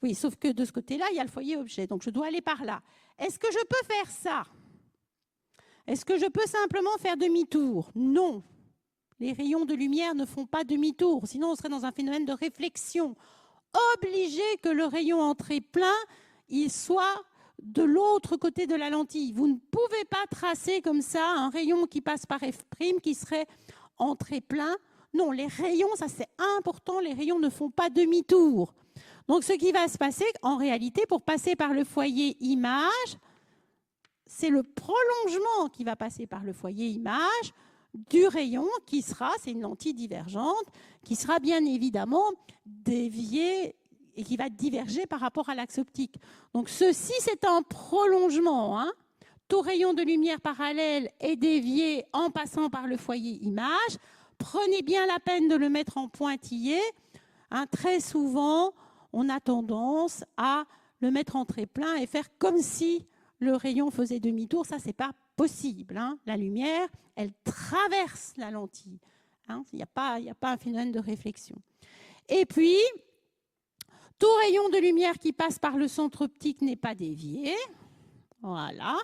Oui, sauf que de ce côté-là, il y a le foyer objet. Donc, je dois aller par là. Est-ce que je peux faire ça? Est-ce que je peux simplement faire demi-tour? Non. Les rayons de lumière ne font pas demi-tour. Sinon, on serait dans un phénomène de réflexion. Obligé que le rayon entrée plein, il soit de l'autre côté de la lentille. Vous ne pouvez pas tracer comme ça un rayon qui passe par F' qui serait en trait plein. Non, les rayons, ça c'est important, les rayons ne font pas demi-tour. Donc ce qui va se passer, en réalité, pour passer par le foyer image, c'est le prolongement qui va passer par le foyer image du rayon qui sera, c'est une lentille divergente, qui sera bien évidemment déviée et qui va diverger par rapport à l'axe optique. Donc ceci, c'est un prolongement. Hein. Tout rayon de lumière parallèle est dévié en passant par le foyer image. Prenez bien la peine de le mettre en pointillé. Hein, très souvent, on a tendance à le mettre en trait plein et faire comme si le rayon faisait demi-tour. Ça, ce n'est pas possible. Hein. La lumière, elle traverse la lentille. Hein. Il n'y a pas un phénomène de réflexion. Et puis, tout rayon de lumière qui passe par le centre optique n'est pas dévié. Voilà.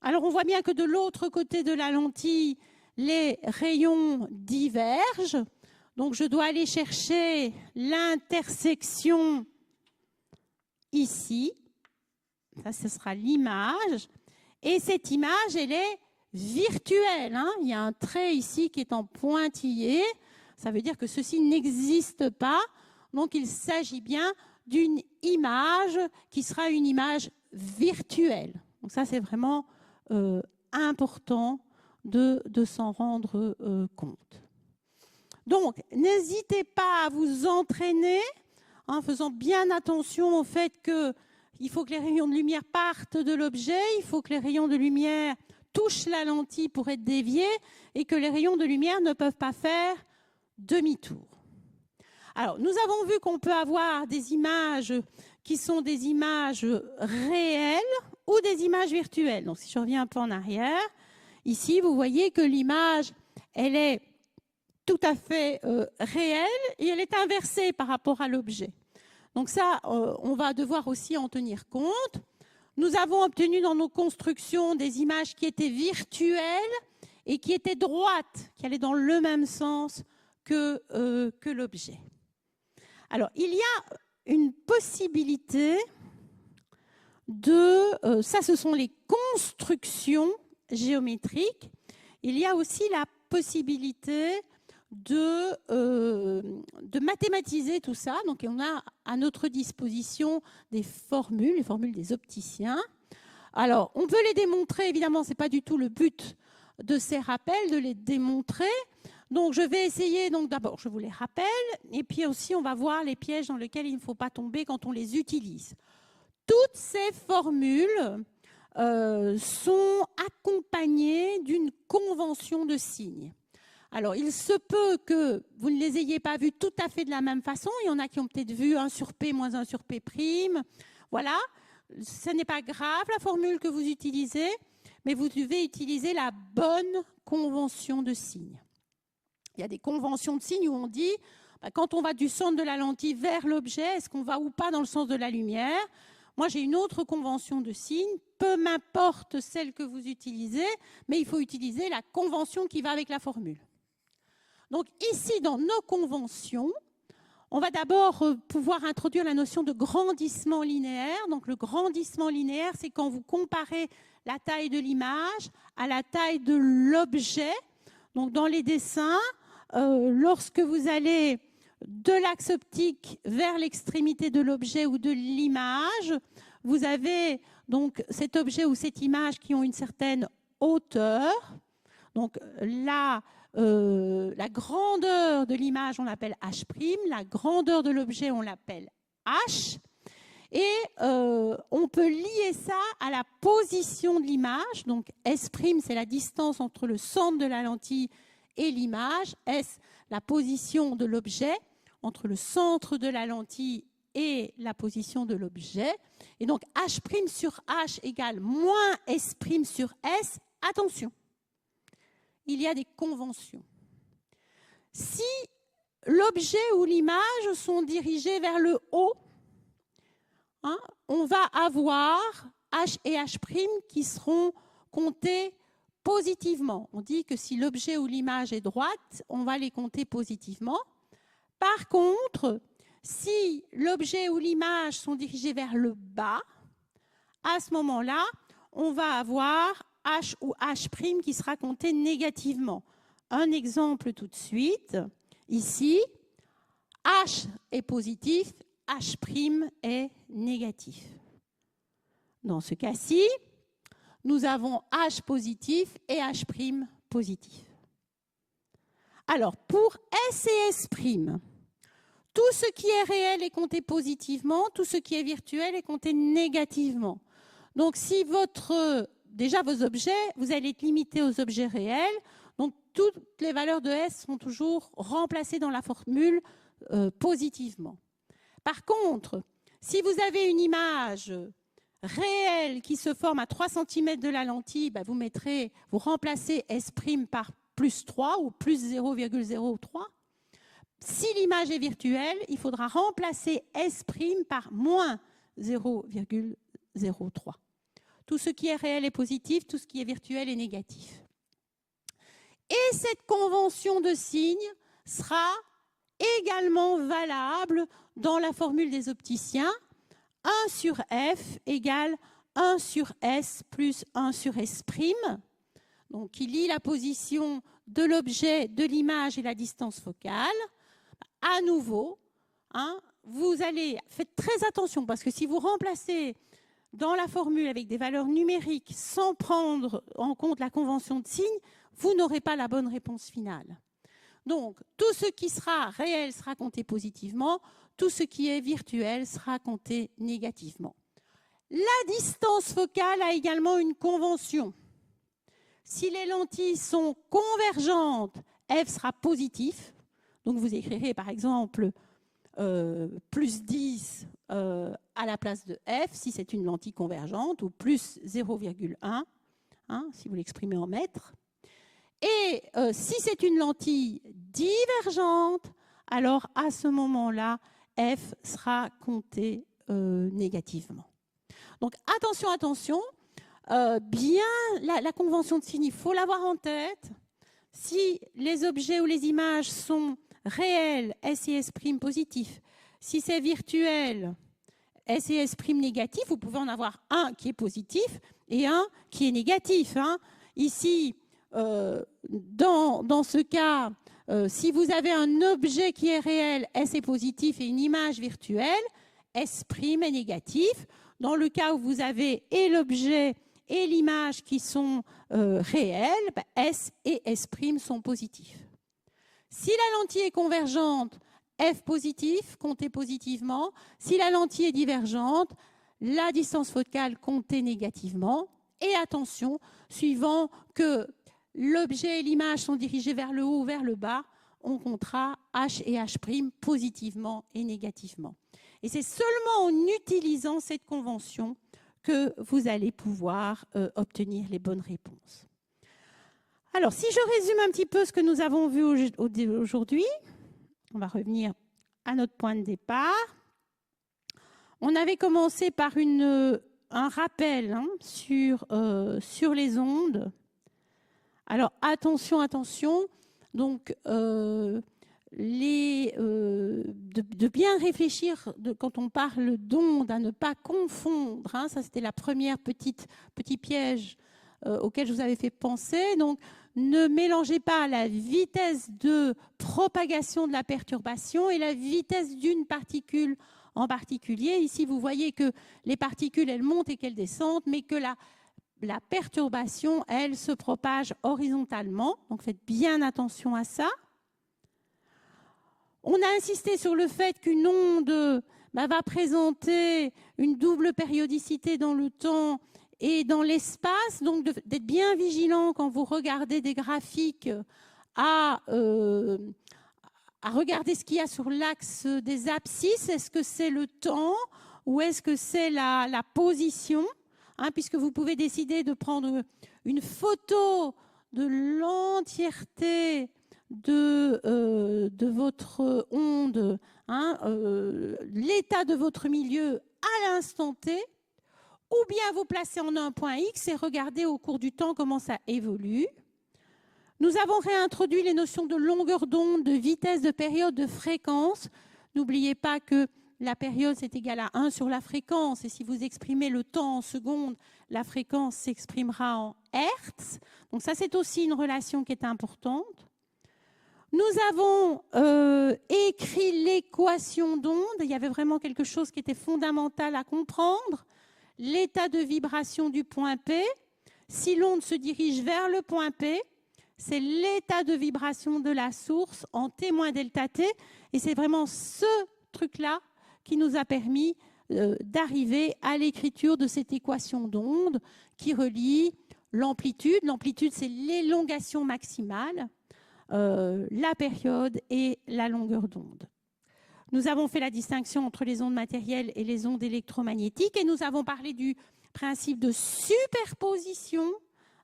Alors, on voit bien que de l'autre côté de la lentille, les rayons divergent. Donc, je dois aller chercher l'intersection ici. Ça, ce sera l'image. Et cette image, elle est virtuelle. Hein. Il y a un trait ici qui est en pointillé. Ça veut dire que ceci n'existe pas. Donc, il s'agit bien d'une image qui sera une image virtuelle. Donc, ça, c'est vraiment important de s'en rendre compte. Donc, n'hésitez pas à vous entraîner en faisant bien attention au fait qu'il faut que les rayons de lumière partent de l'objet, il faut que les rayons de lumière touchent la lentille pour être déviés et que les rayons de lumière ne peuvent pas faire demi-tour. Alors, nous avons vu qu'on peut avoir des images qui sont des images réelles ou des images virtuelles. Donc, si je reviens un peu en arrière, ici, vous voyez que l'image, elle est tout à fait réelle et elle est inversée par rapport à l'objet. Donc ça, on va devoir aussi en tenir compte. Nous avons obtenu dans nos constructions des images qui étaient virtuelles et qui étaient droites, qui allaient dans le même sens que l'objet. Alors, il y a une possibilité ça ce sont les constructions géométriques. Il y a aussi la possibilité de mathématiser tout ça. Donc, on a à notre disposition des formules, les formules des opticiens. Alors, on peut les démontrer, évidemment, ce n'est pas du tout le but de ces rappels, de les démontrer. Donc, je vais essayer, donc d'abord, je vous les rappelle, et puis aussi, on va voir les pièges dans lesquels il ne faut pas tomber quand on les utilise. Toutes ces formules sont accompagnées d'une convention de signes. Alors, il se peut que vous ne les ayez pas vues tout à fait de la même façon. Il y en a qui ont peut-être vu 1 sur P moins 1 sur P'. Voilà, ce n'est pas grave la formule que vous utilisez, mais vous devez utiliser la bonne convention de signes. Il y a des conventions de signes où on dit, quand on va du centre de la lentille vers l'objet, est-ce qu'on va ou pas dans le sens de la lumière? Moi, j'ai une autre convention de signes, peu m'importe celle que vous utilisez, mais il faut utiliser la convention qui va avec la formule. Donc ici, dans nos conventions, on va d'abord pouvoir introduire la notion de grandissement linéaire. Donc le grandissement linéaire, c'est quand vous comparez la taille de l'image à la taille de l'objet. Donc dans les dessins, lorsque vous allez de l'axe optique vers l'extrémité de l'objet ou de l'image, vous avez donc cet objet ou cette image qui ont une certaine hauteur. Donc là, la grandeur de l'image, on l'appelle H', la grandeur de l'objet, on l'appelle H. Et on peut lier ça à la position de l'image. Donc S', c'est la distance entre le centre de la lentille et l'image. S, la position de l'objet entre le centre de la lentille et la position de l'objet. Et donc H' sur H égale moins S' sur S. Attention, il y a des conventions. Si l'objet ou l'image sont dirigés vers le haut, hein, on va avoir H et H' qui seront comptés positivement. On dit que si l'objet ou l'image est droite, on va les compter positivement. Par contre, Si l'objet ou l'image sont dirigés vers le bas, à ce moment-là, on va avoir H ou H' qui sera compté négativement. Un exemple tout de suite. Ici, H est positif, H' est négatif. Dans ce cas-ci, nous avons H positif et H' positif. Alors, pour S et S', tout ce qui est réel est compté positivement, tout ce qui est virtuel est compté négativement. Donc, si déjà vos objets, vous allez être limité aux objets réels, donc toutes les valeurs de S sont toujours remplacées dans la formule positivement. Par contre, si vous avez une image réelle qui se forme à 3 cm de la lentille, vous remplacez S' par plus 3 ou plus 0,03. Si l'image est virtuelle, il faudra remplacer S' par moins 0,03. Tout ce qui est réel est positif, tout ce qui est virtuel est négatif. Et cette convention de signes sera également valable dans la formule des opticiens. 1 sur F égale 1 sur S plus 1 sur S'. Donc, qui lie la position de l'objet, de l'image et la distance focale. À nouveau, faites très attention parce que si vous remplacez dans la formule avec des valeurs numériques sans prendre en compte la convention de signes, vous n'aurez pas la bonne réponse finale. Donc, tout ce qui sera réel sera compté positivement, tout ce qui est virtuel sera compté négativement. La distance focale a également une convention. Si les lentilles sont convergentes, F sera positif. Donc, vous écrirez par exemple plus 10 à la place de F si c'est une lentille convergente ou plus 0,1 si vous l'exprimez en mètres. Et si c'est une lentille divergente, alors à ce moment-là, F sera compté négativement. Donc attention, attention, bien la convention de signes, il faut l'avoir en tête. Si les objets ou les images sont réels, S et S' positifs, si c'est virtuel, S et S' négatifs, vous pouvez en avoir un qui est positif et un qui est négatif. Ici, dans ce cas, si vous avez un objet qui est réel, S est positif, et une image virtuelle, S' est négatif. Dans le cas où vous avez et l'objet et l'image qui sont réels, S et S' sont positifs. Si la lentille est convergente, F positif, comptez positivement. Si la lentille est divergente, la distance focale comptez négativement. Et attention, suivant que l'objet et l'image sont dirigés vers le haut ou vers le bas, on comptera H et H' positivement et négativement. Et c'est seulement en utilisant cette convention que vous allez pouvoir obtenir les bonnes réponses. Alors, si je résume un petit peu ce que nous avons vu aujourd'hui, on va revenir à notre point de départ. On avait commencé par un rappel sur les ondes. Alors, attention, attention. Donc, de bien réfléchir quand on parle d'ondes, à ne pas confondre. Ça, c'était la première petit piège auquel je vous avais fait penser. Donc, ne mélangez pas la vitesse de propagation de la perturbation et la vitesse d'une particule en particulier. Ici, vous voyez que les particules, elles montent et qu'elles descendent, mais que la perturbation, elle, se propage horizontalement. Donc, faites bien attention à ça. On a insisté sur le fait qu'une onde va présenter une double périodicité dans le temps et dans l'espace, donc d'être bien vigilant quand vous regardez des graphiques à regarder ce qu'il y a sur l'axe des abscisses. Est-ce que c'est le temps ou est-ce que c'est la position, puisque vous pouvez décider de prendre une photo de l'entièreté de votre onde, l'état de votre milieu à l'instant T, ou bien vous placez en un point X et regardez au cours du temps comment ça évolue. Nous avons réintroduit les notions de longueur d'onde, de vitesse, de période, de fréquence. N'oubliez pas que la période, c'est égal à 1 sur la fréquence. Et si vous exprimez le temps en secondes, la fréquence s'exprimera en hertz. Donc ça, c'est aussi une relation qui est importante. Nous avons écrit l'équation d'onde. Il y avait vraiment quelque chose qui était fondamental à comprendre. L'état de vibration du point P. Si l'onde se dirige vers le point P, c'est l'état de vibration de la source en T moins delta T. Et c'est vraiment ce truc-là qui nous a permis d'arriver à l'écriture de cette équation d'onde qui relie l'amplitude. L'amplitude, c'est l'élongation maximale, la période et la longueur d'onde. Nous avons fait la distinction entre les ondes matérielles et les ondes électromagnétiques et nous avons parlé du principe de superposition.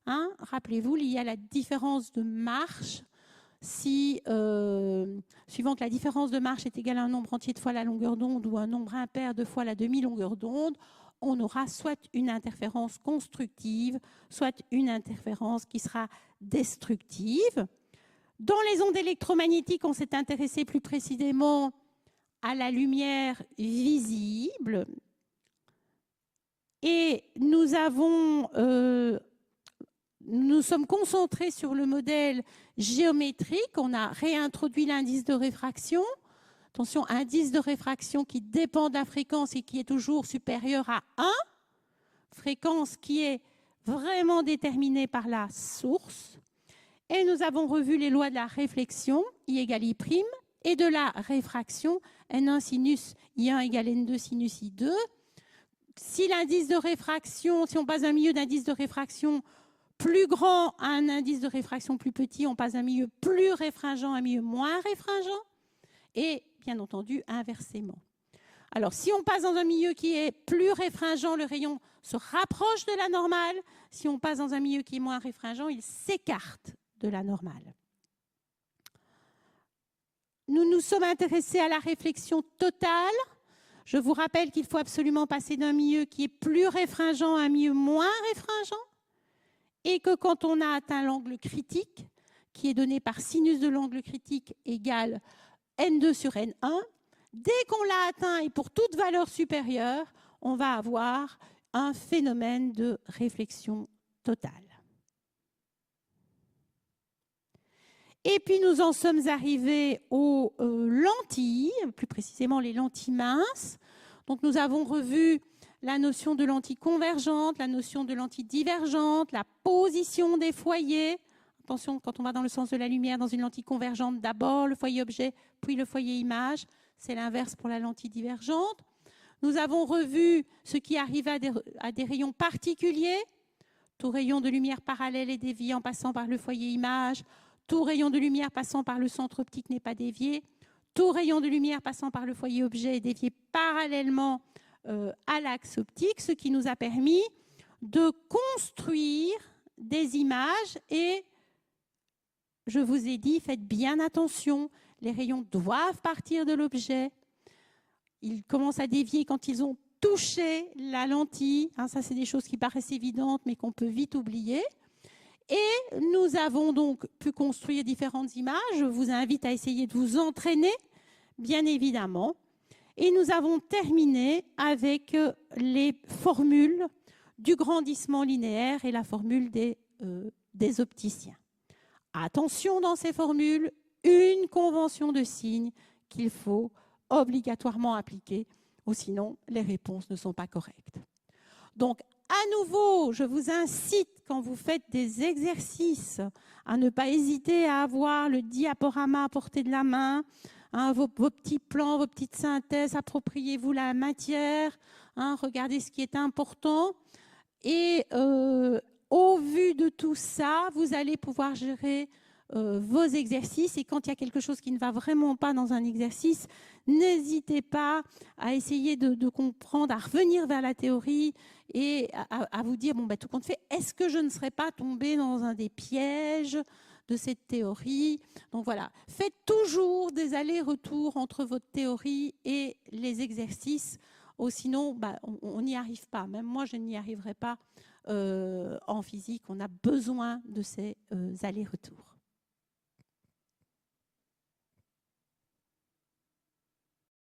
Hein, rappelez-vous, lié à la différence de marche. Si, suivant que la différence de marche est égale à un nombre entier de fois la longueur d'onde ou un nombre impair de fois la demi-longueur d'onde, on aura soit une interférence constructive, soit une interférence qui sera destructive. Dans les ondes électromagnétiques, on s'est intéressé plus précisément à la lumière visible. Et nous sommes concentrés sur le modèle géométrique. On a réintroduit l'indice de réfraction. Attention, indice de réfraction qui dépend de la fréquence et qui est toujours supérieur à 1. Fréquence qui est vraiment déterminée par la source. Et nous avons revu les lois de la réflexion, I égale I', et de la réfraction, N1 sinus I1 égale N2 sinus I2. Si l'indice de réfraction, si on passe d'un milieu d'indice de réfraction plus grand à un indice de réfraction plus petit, on passe d'un milieu plus réfringent à un milieu moins réfringent, et bien entendu inversement. Alors si on passe dans un milieu qui est plus réfringent, le rayon se rapproche de la normale. Si on passe dans un milieu qui est moins réfringent, il s'écarte de la normale. Nous nous sommes intéressés à la réflexion totale. Je vous rappelle qu'il faut absolument passer d'un milieu qui est plus réfringent à un milieu moins réfringent, et que quand on a atteint l'angle critique, qui est donné par sinus de l'angle critique égale N2 sur N1, dès qu'on l'a atteint et pour toute valeur supérieure, on va avoir un phénomène de réflexion totale. Et puis nous en sommes arrivés aux lentilles, plus précisément les lentilles minces. Donc nous avons revu la notion de lentille convergente, la notion de lentille divergente, la position des foyers. Attention, quand on va dans le sens de la lumière, dans une lentille convergente, d'abord le foyer objet, puis le foyer image. C'est l'inverse pour la lentille divergente. Nous avons revu ce qui arrive à des rayons particuliers. Tout rayon de lumière parallèle est dévié en passant par le foyer image. Tout rayon de lumière passant par le centre optique n'est pas dévié. Tout rayon de lumière passant par le foyer objet est dévié parallèlement à l'axe optique, ce qui nous a permis de construire des images. Et je vous ai dit, faites bien attention, les rayons doivent partir de l'objet. Ils commencent à dévier quand ils ont touché la lentille. Hein, ça, c'est des choses qui paraissent évidentes, mais qu'on peut vite oublier. Et nous avons donc pu construire différentes images. Je vous invite à essayer de vous entraîner, bien évidemment. Et nous avons terminé avec les formules du grandissement linéaire et la formule des opticiens. Attention dans ces formules, une convention de signes qu'il faut obligatoirement appliquer, ou sinon les réponses ne sont pas correctes. Donc, à nouveau, je vous incite, quand vous faites des exercices, à ne pas hésiter à avoir le diaporama à portée de la main, hein, vos petits plans, vos petites synthèses, appropriez-vous la matière, hein, regardez ce qui est important. Et au vu de tout ça, vous allez pouvoir gérer vos exercices. Et quand il y a quelque chose qui ne va vraiment pas dans un exercice, n'hésitez pas à essayer de comprendre, à revenir vers la théorie et à vous dire, bon, ben, tout compte fait, est-ce que je ne serais pas tombé dans un des pièges de cette théorie? Donc voilà, faites toujours des allers-retours entre votre théorie et les exercices, ou sinon bah, on n'y arrive pas. Même moi, je n'y arriverai pas en physique. On a besoin de ces allers-retours.